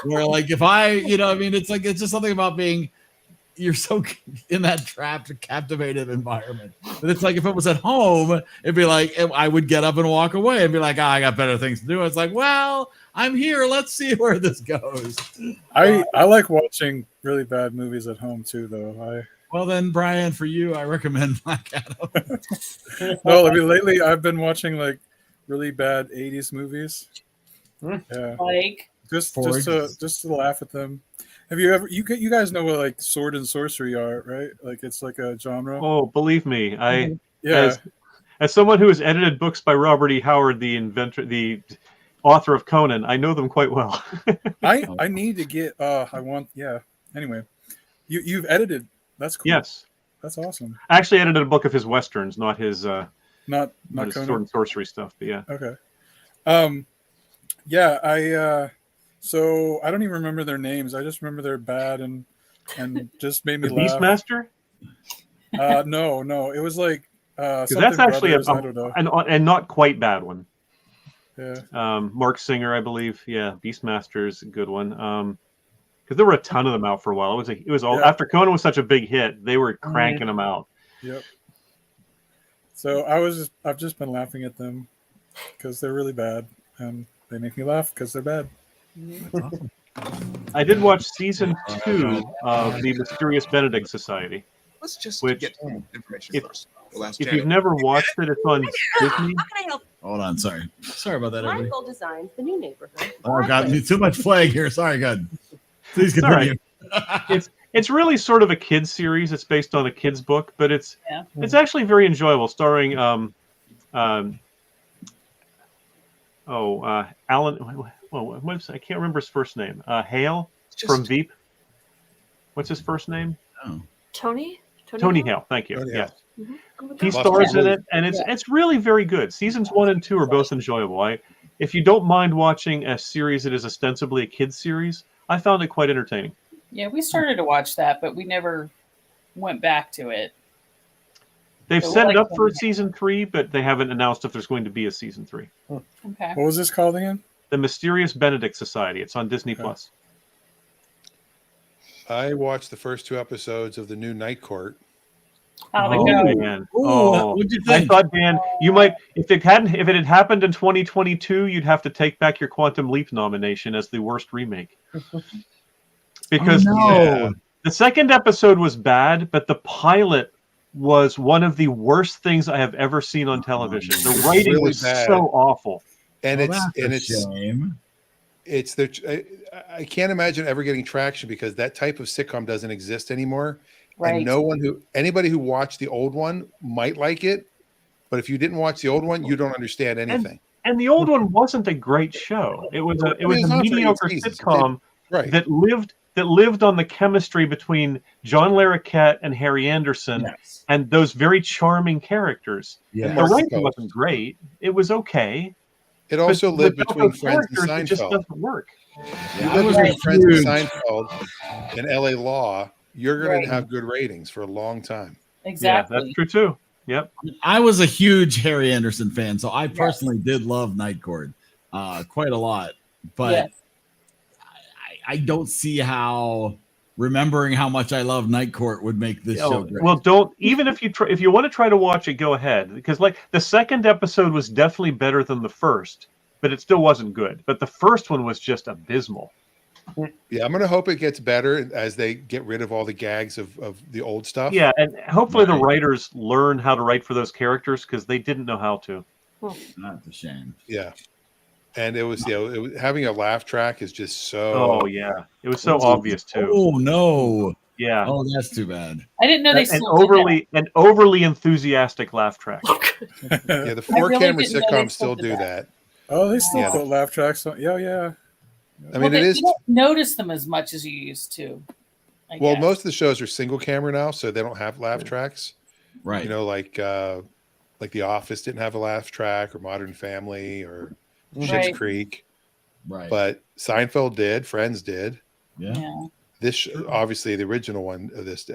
Where like if it's just something about you're so in that trapped, captivated environment. But it's like if it was at home, it'd be like I would get up and walk away and be like, I got better things to do. It's like, well, I'm here. Let's see where this goes. I like watching really bad movies at home too, though. Well then, Brian, for you, I recommend Black Adam. No, I mean lately I've been watching like really bad '80s movies. Yeah, Like just to laugh at them. Have you ever? You guys know what like sword and sorcery are, right? Like it's like a genre. Oh, believe me, Yeah. As someone who has edited books by Robert E. Howard, the author of Conan, I know them quite well. I need to get. Anyway, you've edited. That's cool. Yes, that's awesome. I actually edited a book of his westerns, not his not his Conan. sword and sorcery stuff. But yeah. Okay. So I don't even remember their names. I just remember they're bad and just made me The laugh. Beastmaster? No. It was like That's actually I don't know. and not quite bad one. Yeah. Mark Singer, I believe. Yeah, Beastmaster's a good one. Because there were a ton of them out for a while. It was all after Conan was such a big hit, they were cranking them out. Yep. So I've just been laughing at them because they're really bad and they make me laugh because they're bad. That's awesome. I did watch season 2 of the Mysterious Benedict Society. Let's just get information first. If you've never watched it, it's on Disney. How can I help? Hold on, sorry about that. Everybody. Michael designs the new neighborhood. Oh God, too much flag here. Sorry, God. Please continue. It's really sort of a kids series. It's based on a kids book, but it's actually very enjoyable. Starring Alan. Well, I can't remember his first name. Hale from Veep. What's his first name? Oh. Tony Hale. Thank you. Yes. Mm-hmm. He stars in it, and it's really very good. Seasons 1 and 2 are both enjoyable. If you don't mind watching a series that is ostensibly a kids series, I found it quite entertaining. Yeah, we started to watch that, but we never went back to it. They've So set we'll it up like for them. season 3, but they haven't announced if there's going to be a season 3. Okay. What was this called again? The Mysterious Benedict Society. It's on Disney Plus. I watched the first 2 episodes of the new Night Court. How'd it go? Man. What'd you think? I thought, Dan, you might if it had happened in 2022, you'd have to take back your Quantum Leap nomination as the worst remake. Because The second episode was bad, but the pilot was one of the worst things I have ever seen on television. The writing really was bad. so awful. And Well, that's a shame. I can't imagine ever getting traction because that type of sitcom doesn't exist anymore. Right. And anybody who watched the old one might like it, but if you didn't watch the old one, you don't understand anything. And the old one wasn't a great show. It was a it's not for mediocre 8 seasons. sitcom Right. that lived on the chemistry between John Larroquette and Harry Anderson Yes. and those very charming characters. Yeah. The Mark writing Cope. wasn't great. It was okay. It also but lived without between those Friends and characters, it just Seinfeld. doesn't work. You I live was between a Friends and huge- Seinfeld and LA Law, you're going Right. to have good ratings for a long time. Exactly. Yeah, that's true too. Yep. I was a huge Harry Anderson fan, so I personally did love Night Court quite a lot. But Yes. I don't see how remembering how much I love Night Court would make this show great. Well, don't even if you want to try to watch it, go ahead, because like the second episode was definitely better than the first, but it still wasn't good. But the first one was just abysmal. Yeah, I'm going to hope it gets better as they get rid of all the gags of the old stuff. Yeah, and hopefully the Right. writers learn how to write for those characters because they didn't know how to. That's a shame. Yeah. And it was, having a laugh track is just so. Oh yeah, it was so obvious too. Oh no! Yeah. Oh, that's too bad. I didn't know they An still did an overly enthusiastic laugh track. Yeah, the I 4 really camera didn't know they sitcoms still still did do that. that. Oh, they still Yeah. put laugh tracks on. Yeah, yeah. I mean, it is. You don't notice them as much as you used to. I Well, guess. most of the shows are single camera now, so they don't have laugh tracks. Right. You know, like The Office didn't have a laugh track, or Modern Family, or Schitt's Right. Creek. Right. But Seinfeld did, Friends did. yeah. Yeah. This obviously the original one of this.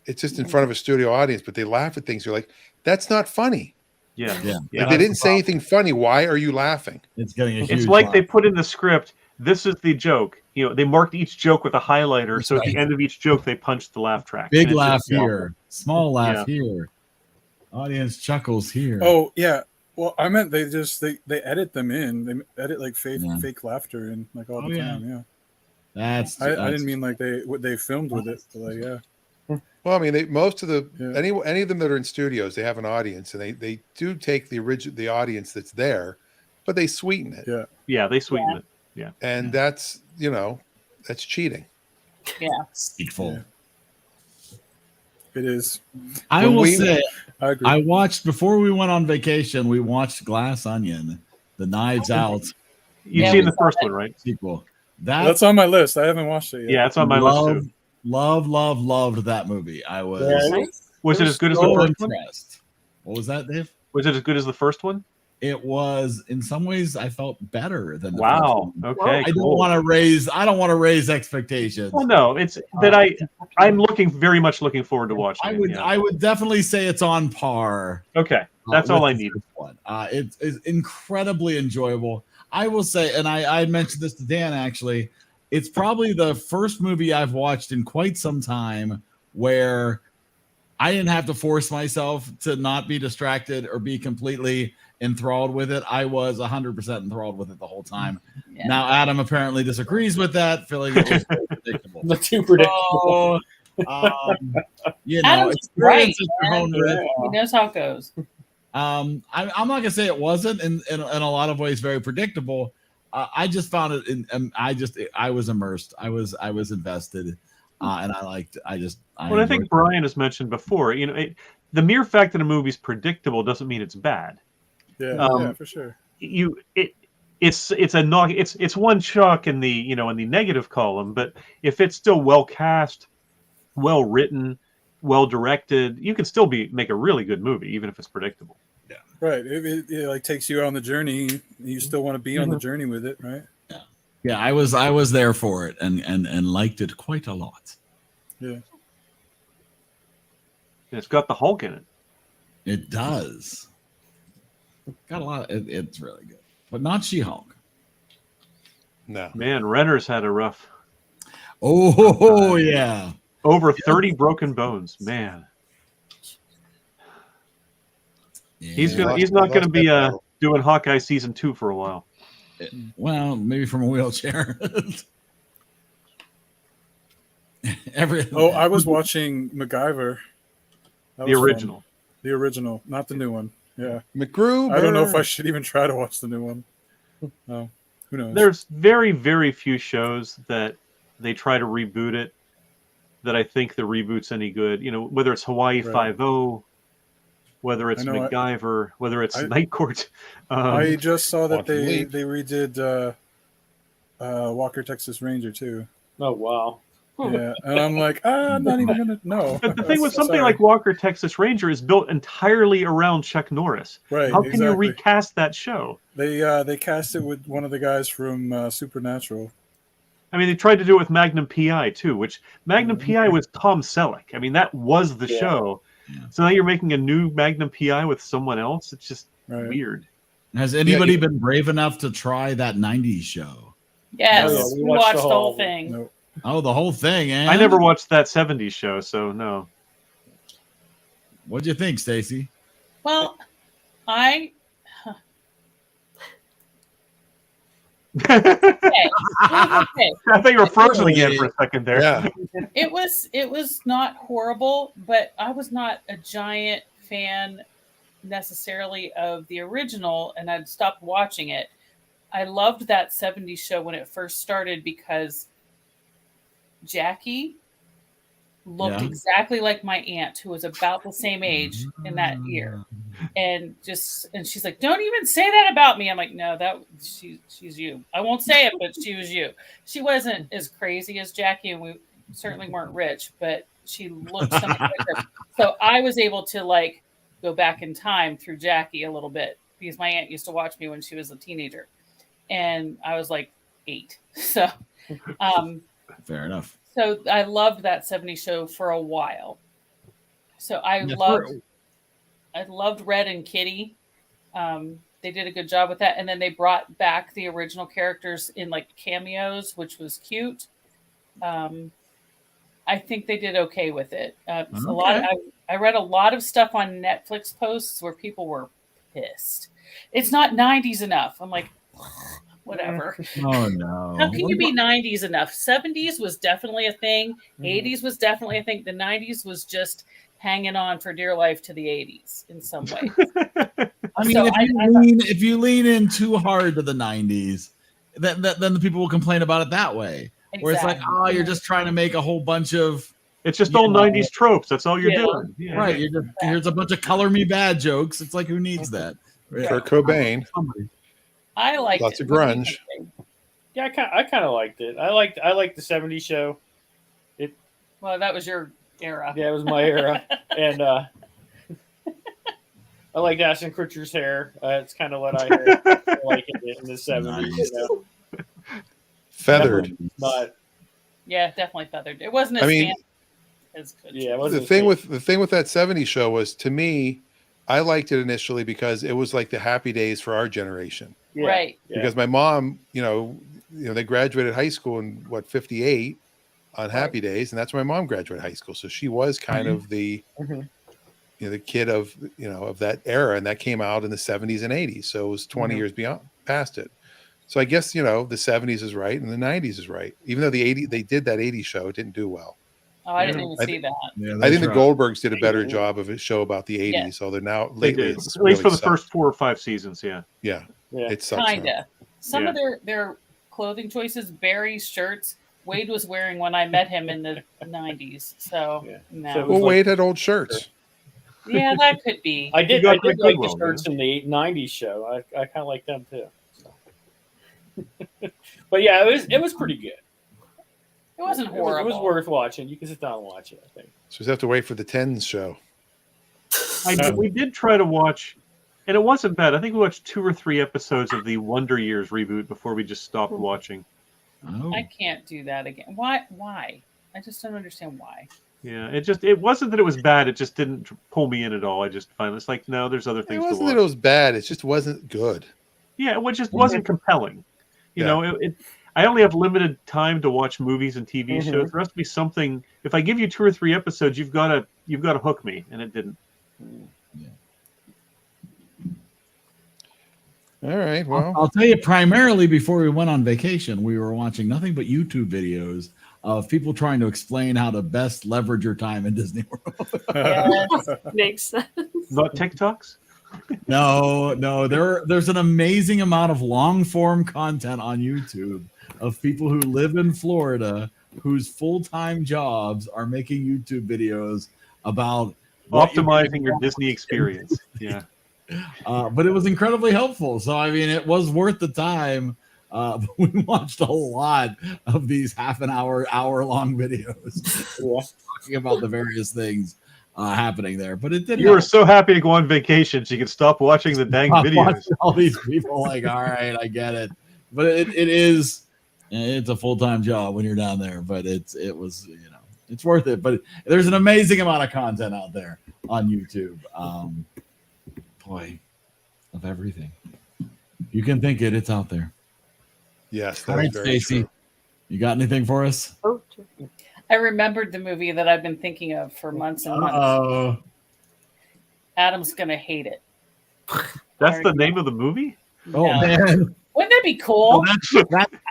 It's just in front of a studio audience, but they laugh at things. You're like, that's not funny. Yeah. Yeah. Yeah. Like, they didn't say anything funny. Why are you laughing? It's getting a huge. It's like they laugh. put in the script, this is the joke. You know, they marked each joke with a highlighter, so at the right. end of each joke they punched the laugh track. Big And it's laugh just awful. here, small laugh here, audience chuckles here. Oh yeah. Well, I meant they edit them in. They edit like fake Yeah. fake laughter in like all Oh, the yeah. time. Yeah. that's. I that's didn't mean like they filmed with it, but like yeah. Well, I mean, most of the Yeah. any of them that are in studios, they have an audience, and they do take the audience that's there, but they sweeten it, Yeah. Yeah, they sweeten it. Yeah. and that's that's cheating. Yeah. deceitful. It is. I When will we- say, I agree. I watched before we went on vacation. We watched Glass Onion, the Knives Out You've Yeah, seen we the saw first that. one, right? sequel. That's on my list. I haven't watched it yet. Yeah, it's on my list too. Loved that movie. I was Yeah, Was it as good as the so first one? impressed. What was that, Dave? Was it as good as the first one? It was in some ways I felt better than the Wow. first one. Okay. I don't cool. want to raise expectations. Well, no, it's that I'm very much looking forward to watching. I it, would yeah. I would definitely say it's on par. Okay, that's all with I the need. first one. It's incredibly enjoyable. I will say, and I mentioned this to Dan actually, it's probably the first movie I've watched in quite some time where I didn't have to force myself to not be distracted or be completely enthralled with it. I was 100% enthralled with it the whole time. Yeah. Now Adam apparently disagrees with that, feeling it was very predictable. The too predictable. So, you know, Adam's experience right, is your man. own risk. He knows how it goes. I'm not gonna say it wasn't in a lot of ways very predictable. I just found it I was immersed. I was invested, and I I think Brian has mentioned before, the mere fact that a movie's predictable doesn't mean it's bad. Yeah, yeah, for sure. It's one chalk in the in the negative column, but if it's still well cast, well written, well directed, you can still make a really good movie even if it's predictable. Right. It like takes you on the journey. You still want to be on the journey with it, right? Yeah, I was there for it and liked it quite a lot. Yeah. And it's got the Hulk in it. It does. Got a lot. It's really good, but not She-Hulk. No. Man, Renner's had a rough. Oh yeah. Over 30 broken bones, man. He's not going to be doing Hawkeye season 2 for a while. Well, maybe from a wheelchair. Oh, I was watching MacGyver. That The was fun. original. The original, not the new one. Yeah. McGruber. I don't know if I should even try to watch the new one. No. Who knows? There's very, very few shows that they try to reboot it that I think the reboot's any good. You know, whether it's Hawaii Right. Five-0, whether it's I know, MacGyver, whether it's I- Night Court. I just saw that Quantum they Leap. redid Walker Texas Ranger too. Oh wow. Yeah, and I'm like, I'm not even gonna know. But the thing with something Sorry. like Walker Texas Ranger is built entirely around Chuck Norris. Right, How can you exactly. recast that show? They cast it with one of the guys from Supernatural. I mean, they tried to do it with Magnum PI too, which Magnum PI was Tom Selleck. I mean, that was the Yeah. show. Yeah. So now you're making a new Magnum PI with someone else. It's just Right. weird. Has anybody Yeah, been brave enough to try that 90s show? Yes, Oh, yeah, we watched the whole thing. No. Oh, the whole thing, eh? I never watched that 70s show, so no. What'd you think, Stacy? Well, I I okay. Okay. think you were frozen again for a second there. Yeah. It was not horrible, but I was not a giant fan necessarily of the original, and I'd stopped watching it. I loved that 70s show when it first started because Jackie looked Yeah. exactly like my aunt, who was about the same age in that year. And she's like, "Don't even say that about me." I'm like, "No, she's you. I won't say it, but she was you." She wasn't as crazy as Jackie, and we certainly weren't rich, but she looked something like her. So I was able to like go back in time through Jackie a little bit because my aunt used to watch me when she was a teenager, and I was like 8. So, Fair enough. so I loved that 70s show for a while. So I Yeah, loved Red and Kitty. They did a good job with that, and then they brought back the original characters in like cameos, which was cute. I think they did okay with it. I read a lot of stuff on Netflix posts where people were pissed. It's not 90s enough. I'm like, whatever. Oh no. How can you be 90s enough? 70s was definitely a thing. 80s was definitely a thing. The 90s was just hanging on for dear life to the 80s in some way. I mean, So if you lean in too hard to the 90s, then the people will complain about it that way. Where it's like, Exactly. oh, you're just trying to make a whole bunch of It's just all 90s tropes. That's all you're Yeah. doing. Yeah. right. You're just, here's a bunch of color me bad jokes. It's like, who needs that? Kurt Cobain. Somebody. I liked Lots it. of What do you grunge. think? Yeah, I kind of liked it. I liked the 70s show. Well, that was your era. Yeah, it was my era, and I like Ashton Kutcher's hair. It's kind of what I like it in the 70s. Nice. You know? Feathered. But Yeah, definitely feathered. It wasn't as I mean, fancy as Kutcher. yeah, it The wasn't thing with that 70s show was, to me, I liked it initially because it was like the happy days for our generation. yeah, Right. yeah. Because my mom, they graduated high school in 58 on happy days, and that's when my mom graduated high school. So she was kind of the Mhm. the kid of of that era, and that came out in the 70s and 80s. So it was 20 Mhm. years beyond past it. So I guess the 70s is right and the 90s is right. Even though they did that 80s show, it didn't do well. Oh, I didn't Yeah. even I see that. Yeah, I think the tried. Goldbergs did a better job of a show about the 80s, although now They lately did. it's At least really for the sucked. first 4 or 5 seasons, yeah. Yeah, Yeah. it sucks. now. Kinda. Some Yeah. of their clothing choices, Barry's shirts, Wade was wearing when I met him in the 90s. So Yeah. no. So it was Well, like- Wade had old shirts. Yeah, that could be. I did got like Greg the Goodwell, shirts in the 90s show. I kind of like them too. So. But yeah, it was pretty good. It wasn't It horrible. was worth watching. You can sit down and watch it, I think. So we have to wait for the 10s show. We did try to watch, and it wasn't bad. I think we watched 2 or 3 episodes of the Wonder Years reboot before we just stopped watching. Oh. I can't do that again. Why? I just don't understand why. Yeah, it wasn't that it was bad. It just didn't pull me in at all. I just finally, it's like, no, there's other It things to wasn't watch. that it was bad. It just wasn't good. Yeah, it just wasn't compelling. You Yeah. know, I only have limited time to watch movies and TV Mhm. shows. There has to be something. If I give you 2 or 3 episodes, you've got to hook me, and it didn't. All right. Well, I'll tell you, primarily before we went on vacation, we were watching nothing but YouTube videos of people trying to explain how to best leverage your time in Disney World. Yes, makes sense. Not TikToks? No, there's an amazing amount of long form content on YouTube of people who live in Florida whose full-time jobs are making YouTube videos about Optimizing your Disney experience. Yeah. But it was incredibly helpful. So I mean, it was worth the time. We watched a lot of these half an hour long videos talking about the various things happening there. But it did. You were so happy to go on vacation, so you could stop watching the dang videos. All these people, like, all right, I get it. But it's a full-time job when you're down there. But it was, it's worth it. But there's an amazing amount of content out there on YouTube. Boy, of everything you can think it's out there. Yes. All right, Stacy, you got anything for us? Oh, I remembered the movie that I've been thinking of for months and months. Oh, Adam's gonna hate it. That's the name of the movie? oh No. man, Wouldn't that be cool?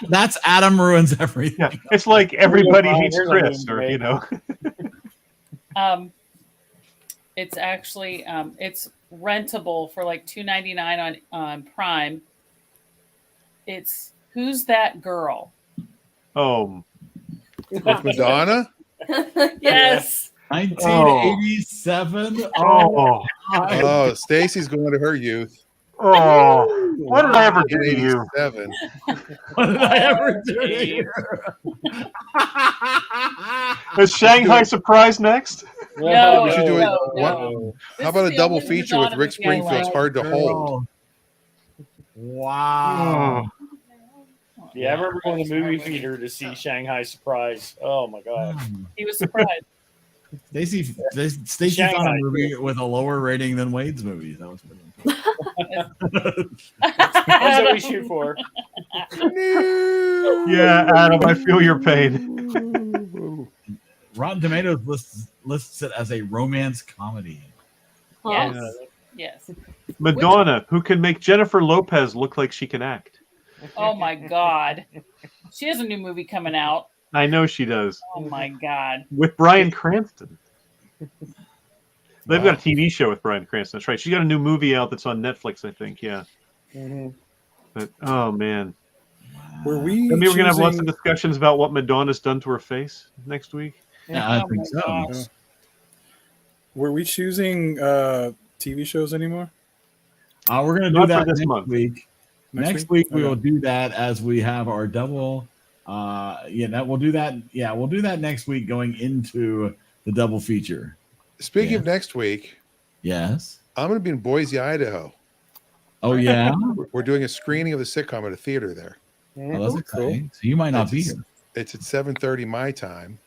that's Adam ruins everything. Yeah, it's like everybody Here's hates a Chris, meme, or right? It's actually it's rentable for like $2.99 on Prime. It's Who's That Girl? Oh, With Madonna? Yes. 1987. Oh, Stacy's going to her youth. what did I ever do to you? 1987. What did I ever do to you? Is Shanghai Surprise next? No, We should do it. no. How about This a is double the only feature with Madonna Rick movie I Springfield's like. Hard to Hold? Wow. Yeah, I remember going to the movie theater to see Shanghai Surprise. Oh my god. He was surprised. Stacy found Shanghai. a movie with a lower rating than Wade's movies. That was pretty That's what we shoot for. Yeah, Adam, I feel your pain. Rotten Tomatoes lists it as a romance comedy. Yes. Yes. Madonna, who can make Jennifer Lopez look like she can act. Oh my God. She has a new movie coming out. I know she does. Oh my God. With Bryan Cranston. They've got a TV show with Bryan Cranston. That's right. She's got a new movie out that's on Netflix, I think. Yeah. But oh man. Were we? Maybe we're gonna have lots of choosing- discussions about what Madonna's done to her face next week. Yeah, I Oh think my so. gosh. Were we choosing TV shows anymore? We're gonna do Not for that this next month. week. Next week we Okay. will do that as we have our double. We'll do that. Yeah, we'll do that next week going into the double feature. Speaking Yeah. of next week, Yes. I'm going to be in Boise, Idaho. Oh yeah. We're doing a screening of the sitcom at a theater there. Well, that's exciting. So you might not be here. It's at 7:30 my time,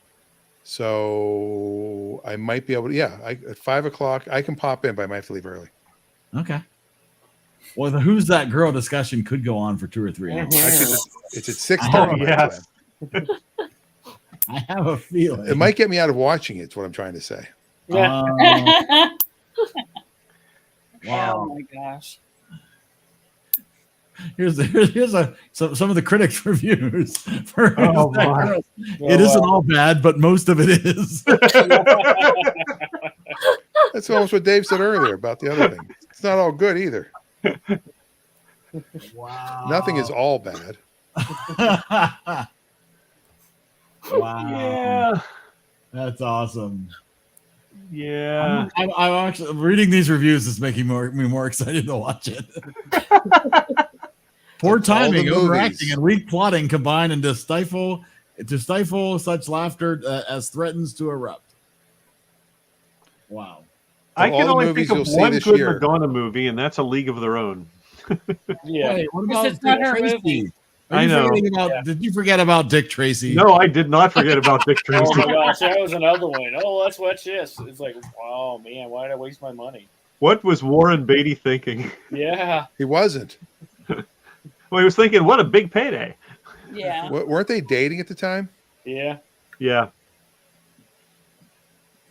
so I might be able to. Yeah, at 5:00 I can pop in, but I might have to leave early. Okay. Well, the Who's That Girl discussion could go on for 2 or 3 hours. Actually, it's at 6:30. Oh, yes. I have a feeling It might get me out of watching it. Is what I'm trying to say. Yeah. Wow. Oh my gosh. Here's some of the critics' reviews for Oh, Who's That my. Girl. It isn't all bad, but most of it is. That's almost what Dave said earlier about the other thing. It's not all good either. Wow. Nothing is all bad. Wow. Yeah. That's awesome. Yeah. I'm actually reading these reviews is making me more excited to watch it. Poor It's all the timing, overacting, movies. and weak plotting combine to stifle such laughter as threatens to erupt. Wow. I All can the only movies think you'll of see one this good year. Madonna movie, and that's A League of Their Own. Yeah. Wait, what Because about it's not Dick her Tracy? movie. Are you I know. forgetting about- Yeah. Did you forget about Dick Tracy? No, I did not forget about Dick Oh my Tracy. gosh, that was another one. Oh, let's watch this. It's like, wow, man, why did I waste my money? What was Warren Beatty thinking? Yeah. He wasn't. Well, he was thinking, what a big payday. Yeah. Weren't they dating at the time? Yeah. Yeah.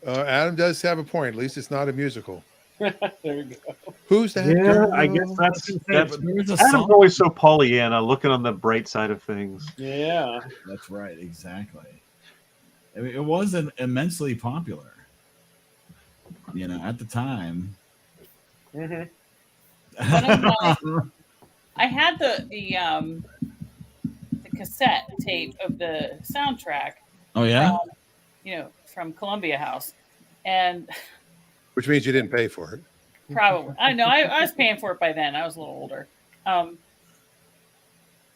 Adam does have a point. At least it's not a musical. There we go. Who's that? Yeah, girl? I guess that's But there's a Adam's song. always so Pollyanna, looking on the bright side of things. Yeah. That's right, exactly. it wasn't immensely popular, at the time. Mm-hmm. I had the cassette tape of the soundtrack. Oh yeah. From Columbia House, and Which means you didn't pay for it. probably I know I was paying for it by then. I was a little older.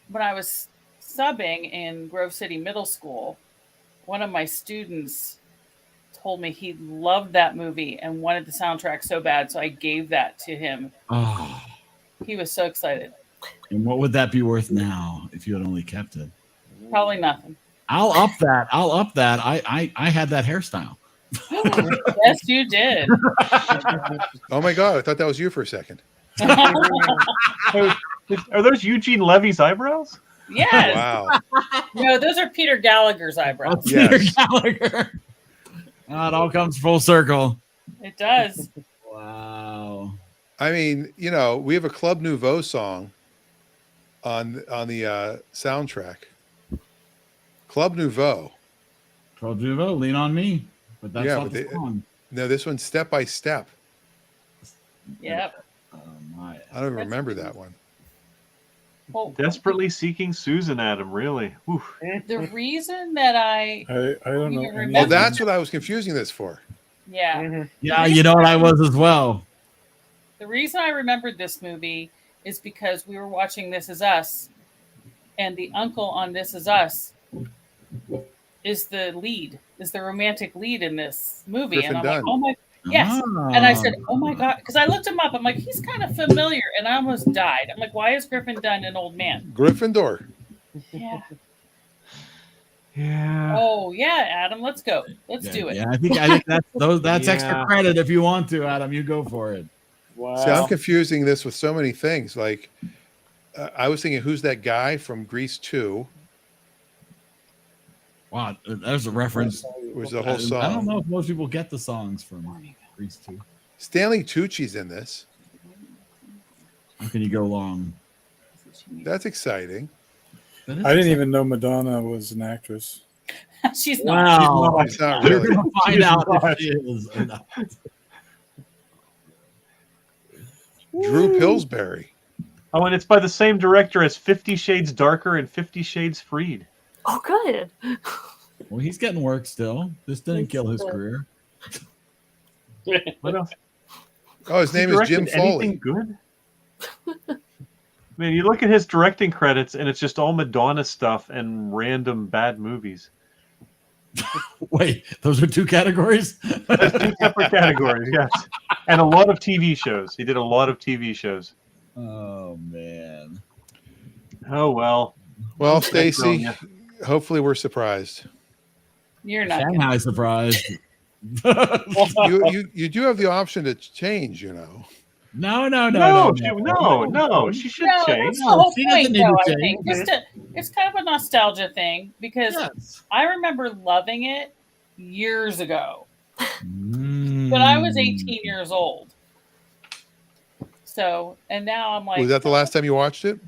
When I was subbing in Grove City Middle School, one of my students told me he loved that movie and wanted the soundtrack so bad, so I gave that to him. Oh. He was so excited. And what would that be worth now if you had only kept it? Probably nothing. I'll up that. I had that hairstyle. Yes, you did. Oh my God, I thought that was you for a second. Are those Eugene Levy's eyebrows? Yes. Wow. No, those are Peter Gallagher's eyebrows. Peter Gallagher. It all comes full circle. It does. Wow. I mean, we have a Club Nouveau song on the soundtrack. Club Nouveau, Lean on Me. But that's not the song. No, this one's Step by Step. Yep. Oh my. I don't even remember that one. Well, Desperately Seeking Susan, Adam, really. Oof. the reason that I don't know. remember- Well, that's what I was confusing this for. yeah. Yeah, you know what I was as well. The reason I remembered this movie is because we were watching This Is Us, and the uncle on This Is Us is the romantic lead in this movie. Griffin and I'm Dunn. like, oh my, yes. And I said, oh my God, because I looked him up. I'm like, he's kind of familiar, and I almost died. I'm like, why is Griffin Dunn an old man? Gryffindor. Yeah. Yeah. Oh yeah, Adam, let's go. Let's do it. Yeah, I think that's Yeah. extra credit if you want to, Adam. You go for it. Wow. See, I'm confusing this with so many things. Like, I was thinking, who's that guy from Grease 2? Wow, there's a reference. Was the whole song? I don't know if most people get the songs from Grease 2. Stanley Tucci's in this. How can you go wrong? That's exciting. I didn't even know Madonna was an actress. She's not. Wow. It's not We're really. going to find out if she is or not. Drew Pillsbury. Oh, and it's by the same director as 50 Shades Darker and 50 Shades Freed. Oh, good. Well, he's getting work still. This didn't kill his career. What else? Oh, his name is Jim Directed anything Foley. good? I mean, you look at his directing credits, and it's just all Madonna stuff and random bad movies. Wait, those are two categories? That's two separate categories, yes. And a lot of TV shows. He did a lot of TV shows. Oh, man. Oh, well. Well, Thanks, Stacy, Sonia. hopefully we're surprised. You're not. Shanghai surprised. You do have the option to change, No. She should No, change. that's the whole She doesn't point, need though. to I think change. it's kind of a nostalgia thing because Yes. I remember loving it years ago, Mm. but I was 18 years old. So, and now I'm like, Was that the last time you watched it?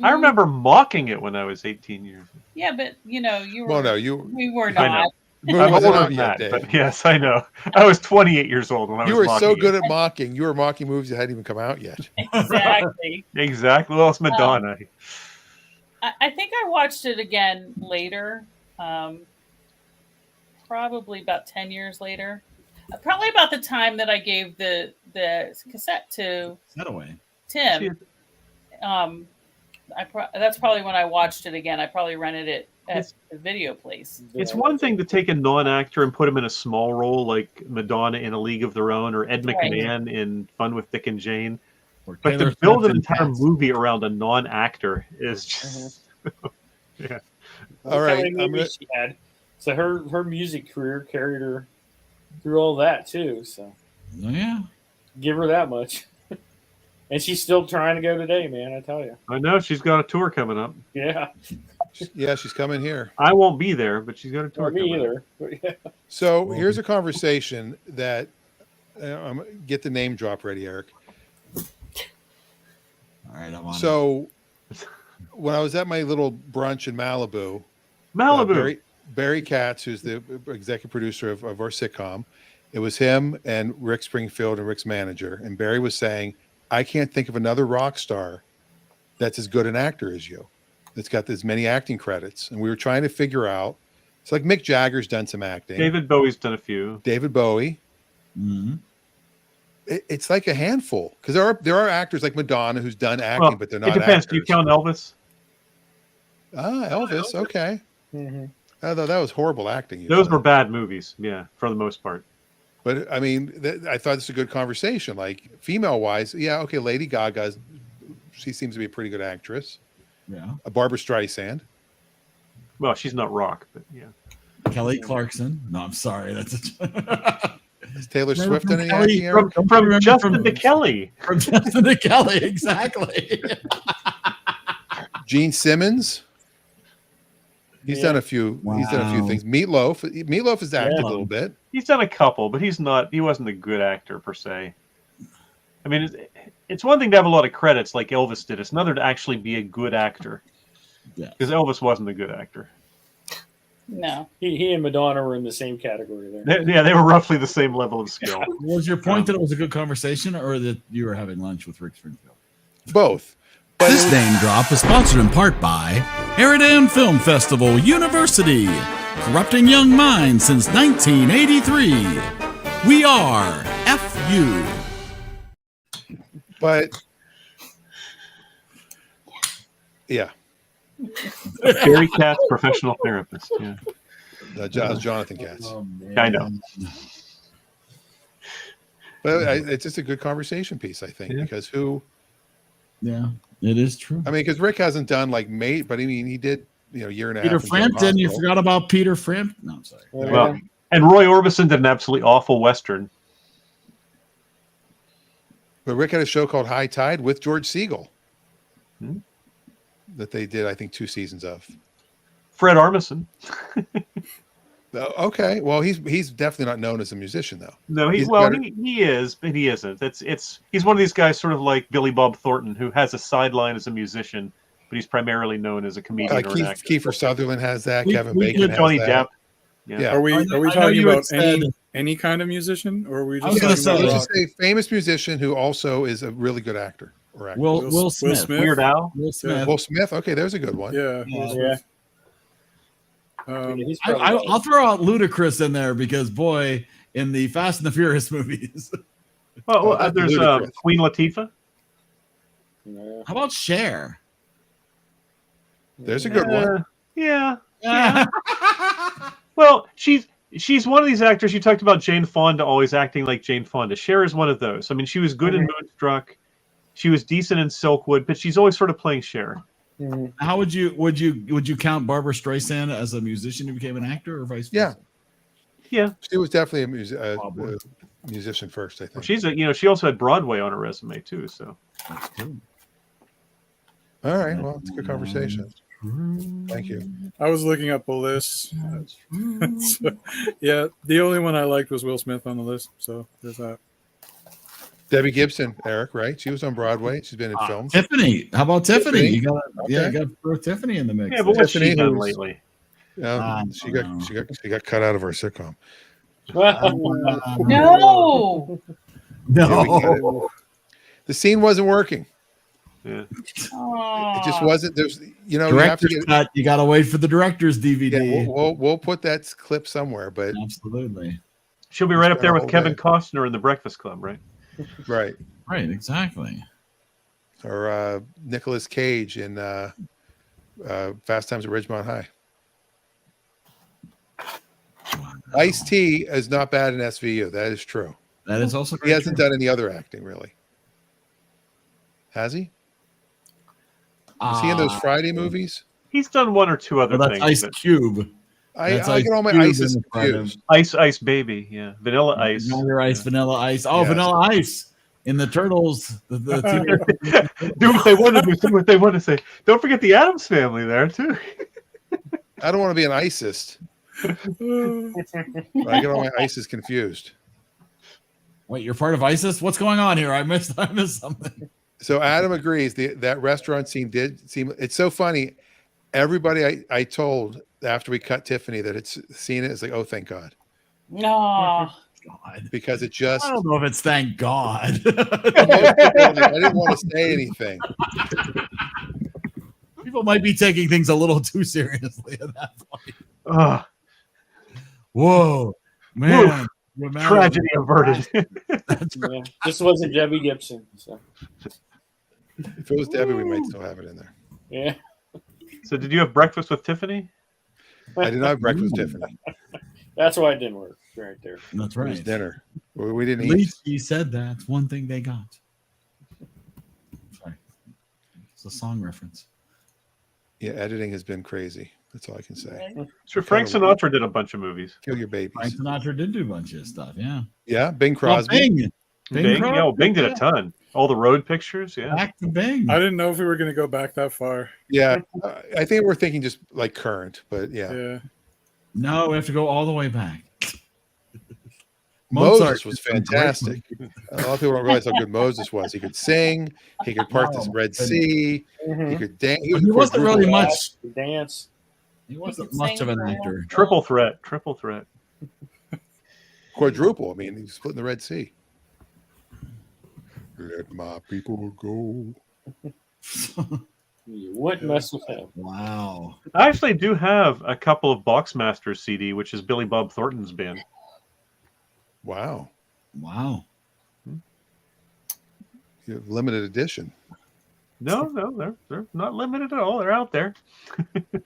I remember mocking it when I was 18 years old. Yeah, but you were. Well, no, We were I not. know. the movie I'm wasn't older out than yet, that, Dave. but yes, I know. I was 28 years old when I was You were so mocking good it. at mocking. You were mocking movies that hadn't even come out yet. Exactly. Exactly. Well, it's Madonna. I think I watched it again later, probably about 10 years later. Probably about the time that I gave the cassette to That away. Tim. That's probably when I watched it again. I probably rented it at the video place. It's one thing to take a non-actor and put him in a small role like Madonna in A League of Their Own or Ed Right. McMahon in Fun with Dick and Jane. Or But Taylor to build Swift an and entire Cats. movie around a non-actor is just... yeah. All right, How many movies she had. So her music career carried her through all that too. So Oh, yeah. give her that much. And she's still trying to go today, man. I tell you. I know she's got a tour coming up. Yeah. Yeah, she's coming here. I won't be there, but she's got a tour Or me coming up. either. But yeah. So here's a conversation that get the name drop ready, Eric. All right, I'm on So when I was at my little brunch in Malibu, Malibu. Barry Katz, who's the executive producer of our sitcom. It was him and Rick Springfield and Rick's manager. And Barry was saying, I can't think of another rock star that's as good an actor as you, that's got as many acting credits. And we were trying to figure out. It's like Mick Jagger's done some acting. David Bowie's done a few. David Bowie. Mm-hmm. It's like a handful, because there are actors like Madonna who's done acting, but they're not. It depends. Actors. Do you count Elvis? Elvis. Okay. Mm-hmm. Although that was horrible acting. Those were bad movies. Yeah, for the most part. But I mean, I thought this was a good conversation. Like female wise, yeah, okay. Lady Gaga, she seems to be a pretty good actress. Yeah. Barbara Streisand. Well, she's not rock, but yeah. Kelly Clarkson. No, I'm sorry. That's Is Taylor Swift done any Kelly, acting? From Justin to Kelly. From Justin to Kelly, exactly. Gene Simmons. He's done a few. Wow. He's done a few things. Meatloaf has acted a little bit. He's done a couple, but he wasn't a good actor per se. I mean, it's one thing to have a lot of credits like Elvis did. It's another to actually be a good actor. Yeah. Because Elvis wasn't a good actor. No. He and Madonna were in the same category there. They were roughly the same level of skill. Was your point that it was a good conversation, or that you were having lunch with Rick Springfield? Both. This name drop is sponsored in part by EriDan Film Festival University, corrupting young minds since 1983. We are FU. But yeah. Barry Katz, professional therapist. Yeah. Jonathan Katz. Oh, I know. But it's just a good conversation piece, I think, because who. Yeah, it is true. I mean, because Rick hasn't done like Mate, but I mean, he did, year and a half. Peter Frampton, you forgot about Peter Frampton. No, I'm sorry. Well, and Roy Orbison did an absolutely awful Western. But Rick had a show called High Tide with George Segal that they did, I think, 2 seasons of. Fred Armisen. Okay, well, he's definitely not known as a musician, though. No, he is, but he isn't. He's one of these guys, sort of like Billy Bob Thornton, who has a sideline as a musician, but he's primarily known as a comedian or an actor. Kiefer Sutherland has that. Kevin Bacon has Johnny that. Depp. Yeah. Are we talking about any kind of musician, or are we just talking about let's just say famous musician who also is a really good actor or actor? Will Smith. Weird Al. Will Smith. Will Smith. Okay, there's a good one. Yeah. Will Smith. I'll throw out Ludacris in there because, boy, in the Fast and the Furious movies. Well, there's Queen Latifah. How about Cher? There's a good one. Yeah. Well, she's one of these actors. You talked about Jane Fonda always acting like Jane Fonda. Cher is one of those. I mean, she was good in Moonstruck. She was decent in Silkwood, but she's always sort of playing Cher. How would you count Barbara Streisand as a musician who became an actor, or vice versa? Yeah. She was definitely a musician first, I think. She's she also had Broadway on her resume too. So that's cool. All right, well, it's a good conversation. Thank you. I was looking up a list. So, yeah, the only one I liked was Will Smith on the list. So there's that. Debbie Gibson, Eric, right? She was on Broadway. She's been in films. Tiffany. How about Tiffany? You got Okay. to throw Tiffany in the mix. yeah, but what's she done lately? She got cut out of our sitcom. No. No. The scene wasn't working. Yeah. It just wasn't. There's, Director's cut. You got to wait for the director's DVD. Yeah, we'll put that clip somewhere, but absolutely, she'll be right up there with Kevin Costner in The Breakfast Club, right? Right, exactly. Or Nicolas Cage in Fast Times at Ridgemont High. Wow. Ice-T is not bad in SVU. That is true. That is also. He hasn't done any other acting, really. Has he? Is he in those Friday movies? He's done one or two other things. Ice Cube. I get all my Ices confused. Ice Baby, yeah. Vanilla Ice. Vanilla Ice, Vanilla Ice. Oh, yes. Vanilla Ice in the Turtles. Do what they want to do, say what they want to say. Don't forget the Addams Family there, too. I don't want to be an ISIS. I get all my ISIS confused. Wait, you're part of ISIS? What's going on here? I missed something. So Adam agrees that restaurant scene did seem. It's so funny. Everybody I told after we cut Tiffany that it's seen it is like, oh, thank God. No. God. Because it just I don't know if it's thank God. most people are like, I didn't want to say anything. People might be taking things a little too seriously at that point. Ugh. Whoa, man. Tragedy averted. Yeah. This wasn't Debbie Gibson. So. If it was Debbie, we might still have it in there. Yeah. So did you have breakfast with Tiffany? I did not have breakfast with Tiffany. That's why it didn't work right there. That's It was right. dinner. We didn't At eat. least he said that's one thing they got. Sorry. It's a song reference. Yeah, editing has been crazy. That's all I can say. Sure, Frank Sinatra did a bunch of movies. Kill your babies. Frank Sinatra did do a bunch of stuff, yeah. Yeah, Bing Well, Crosby. Bing, Crosby, yeah, Bing did yeah. a ton. All the road pictures, yeah. Back to Bing. I didn't know if we were going to go back that far. Yeah, I think we're thinking just like current, but yeah. Yeah. No, we have to go all the way back. Moses was is a great fantastic. movie. A lot of people don't realize how good Moses was. He could sing. He could part the Oh, Red goodness. Sea. He could dance. But he wasn't really quadruple much. Dance. He wasn't could much sing of an for a actor. Triple threat. Triple threat. quadruple. I mean, he was splitting the Red Sea. Let my people go. You wouldn't mess with him. Wow. I actually do have a couple of Boxmasters CD, which is Billy Bob Thornton's band. Wow. Wow. You have limited edition. No, they're not limited at all. They're out there. It's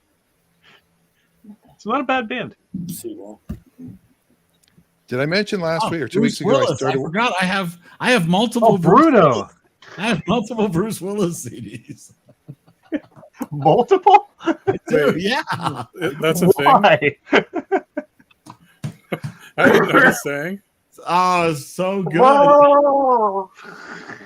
not a bad band. See, well, Did I mention last week or 2 Bruce weeks ago? Willis. I I forgot. I have multiple. Oh, Bruno. I have multiple Bruce Willis CDs. Multiple? Dude, yeah. That's a thing. Why? I didn't know this thing. Oh, it's so good. Whoa.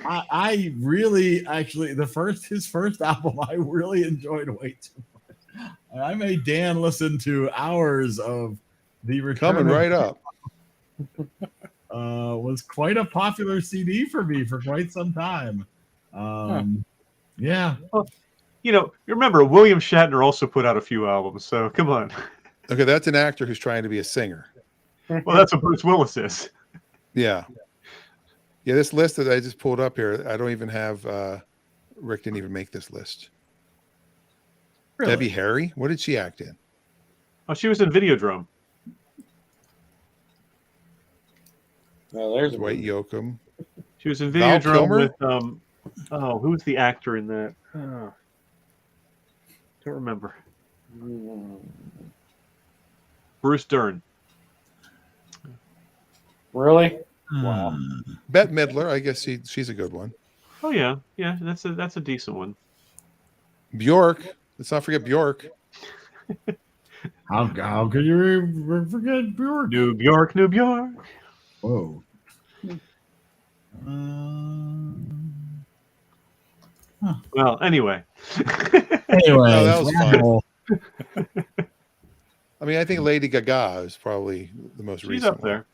I really actually his first album I really enjoyed way too much. I made Dan listen to hours of the Return coming of- right up. Was quite a popular CD for me for quite some time. Yeah. You know, you remember William Shatner also put out a few albums, so come on. Okay, that's an actor who's trying to be a singer. Well, that's what Bruce Willis is. Yeah. Yeah, this list that I just pulled up here, I don't even have Rick didn't even make this list. Really? Debbie Harry? What did she act in? Oh, she was in Videodrome. well, there's a Dwight Yoakam. She was in Val Videodrome Kilmer? with who's the actor in that? Oh, don't remember. Bruce Dern. Really? Wow. Bette Midler, I guess she's a good one. Oh yeah, that's a decent one. Bjork. Let's not forget Bjork. How could you forget Bjork? New Bjork, New Bjork. Whoa. Well, anyway. Anyway, No, that was wow. I mean, I think Lady Gaga is probably the most She's recent up there.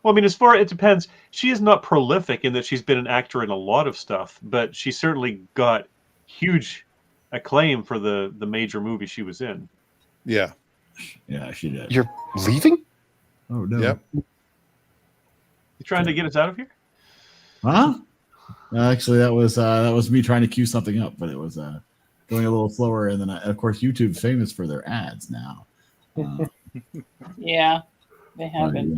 Well, I mean, it depends. She is not prolific in that she's been an actor in a lot of stuff, but she certainly got huge acclaim for the major movie she was in. Yeah. Yeah, she did. You're leaving? Oh no. Yep. You trying to get us out of here? Huh? Actually, that was me trying to cue something up, but it was going a little slower. And then, of course, YouTube's famous for their ads now. Yeah, they have been.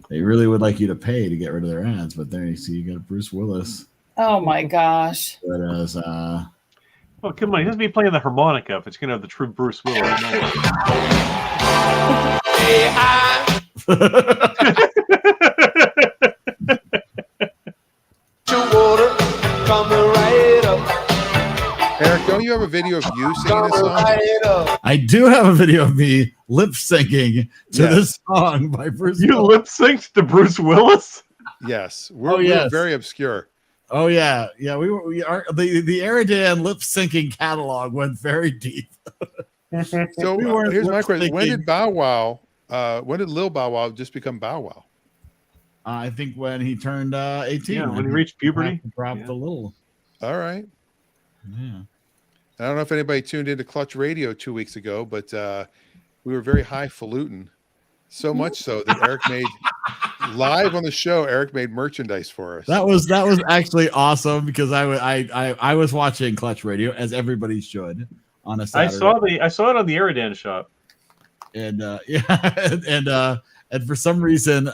They really would like you to pay to get rid of their ads, but there you see, you got Bruce Willis. Oh my gosh. But as Well, come on, he doesn't be playing the harmonica if it's going to have the true Bruce Willis. Eric, don't you have a video of you singing this song? I do have a video of me lip syncing to Yes. this song by Bruce You Willis. lip synced to Bruce Willis? Yes. Oh, We're yes. very obscure. Oh yeah, yeah. We are the EriDan lip syncing catalog went very deep. So We weren't here's my question: When lip-syncing. did Bow Wow? When did Lil Bow Wow just become Bow Wow? I think when he turned 18. Yeah, when he I reached think puberty. had to drop Yeah. the little. All right. Yeah. I don't know if anybody tuned into Clutch Radio 2 weeks ago, but we were very highfalutin. So much so that Eric made live on the show. Eric made merchandise for us. That was actually awesome because I was watching Clutch Radio, as everybody should, on a Saturday. I saw it on the EriDan shop. And and for some reason,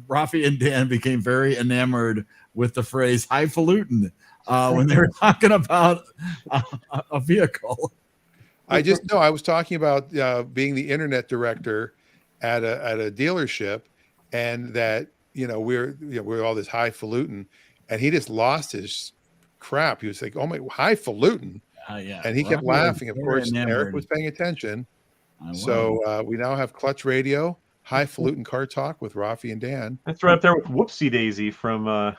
Rafi and Dan became very enamored with the phrase highfalutin when they were talking about a vehicle. I was talking about being the internet director at a dealership, and that we're all this highfalutin, and he just lost his crap. He was like, "Oh my, highfalutin!" Yeah, and he kept Rafi laughing. Of course, enamored. Eric was paying attention. So we now have Clutch Radio, highfalutin car talk with Rafi and Dan. That's right up there with Whoopsie Daisy from Oh,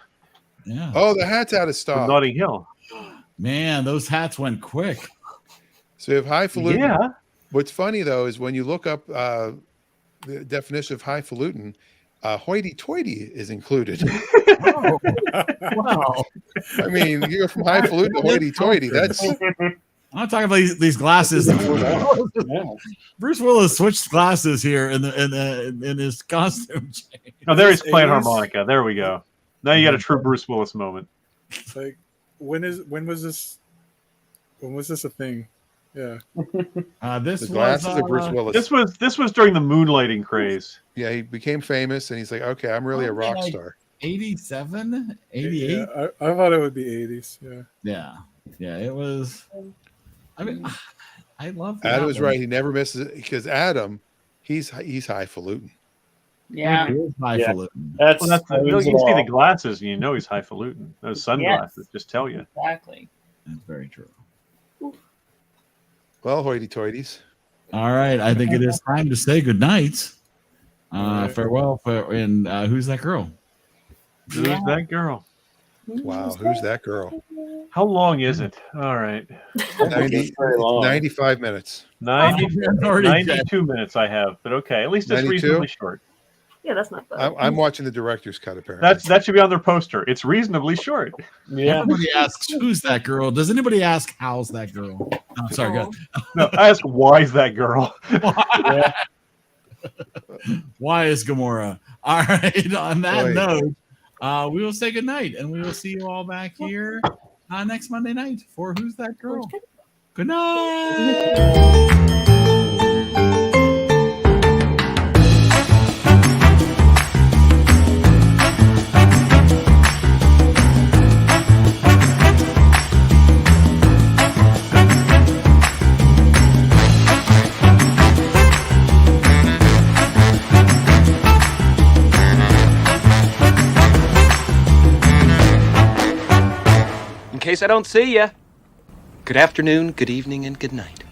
the hat's out of stock. Notting Hill. Man, those hats went quick. So you have highfalutin. Yeah. What's funny though is when you look up the definition of highfalutin, hoity-toity is included. Oh, wow. I mean, you go from highfalutin to hoity-toity. That's. I'm talking about these glasses. Bruce Willis switched glasses here in his costume change. Oh, there he's playing harmonica. There we go. Now you got a true Bruce Willis moment. Like, when was this a thing? Yeah. This the glasses of Bruce Willis. This was during the moonlighting craze. Yeah, he became famous, and he's like, okay, I'm really a rock star. 87, 88. Yeah, I thought it would be 80s. Yeah. It was. I mean, I love that. Adam was right. He never misses it because Adam, he's highfalutin. Yeah. He is highfalutin. That's you can see the glasses, and you know he's highfalutin. Those sunglasses just tell you. Exactly. That's very true. Well, hoity-toities. All right, I think it is time to say goodnight. Farewell, and who's that girl? Who's that girl? Wow, who's that girl? How long is it? All right. 95 minutes. 92 minutes I have, but okay. At least it's 92? reasonably short. Yeah, that's not bad. I'm watching the director's cut, apparently. That should be on their poster. It's reasonably short. Yeah. Everybody asks, who's that girl? Does anybody ask, how's that girl? Oh, sorry, go ahead. No, I ask, why is that girl? Why is Gamora? All right, on that note, we will say goodnight, and we will see you all back here next Monday night for Who's That Girl? Good night. In case I don't see ya, good afternoon, good evening, and good night.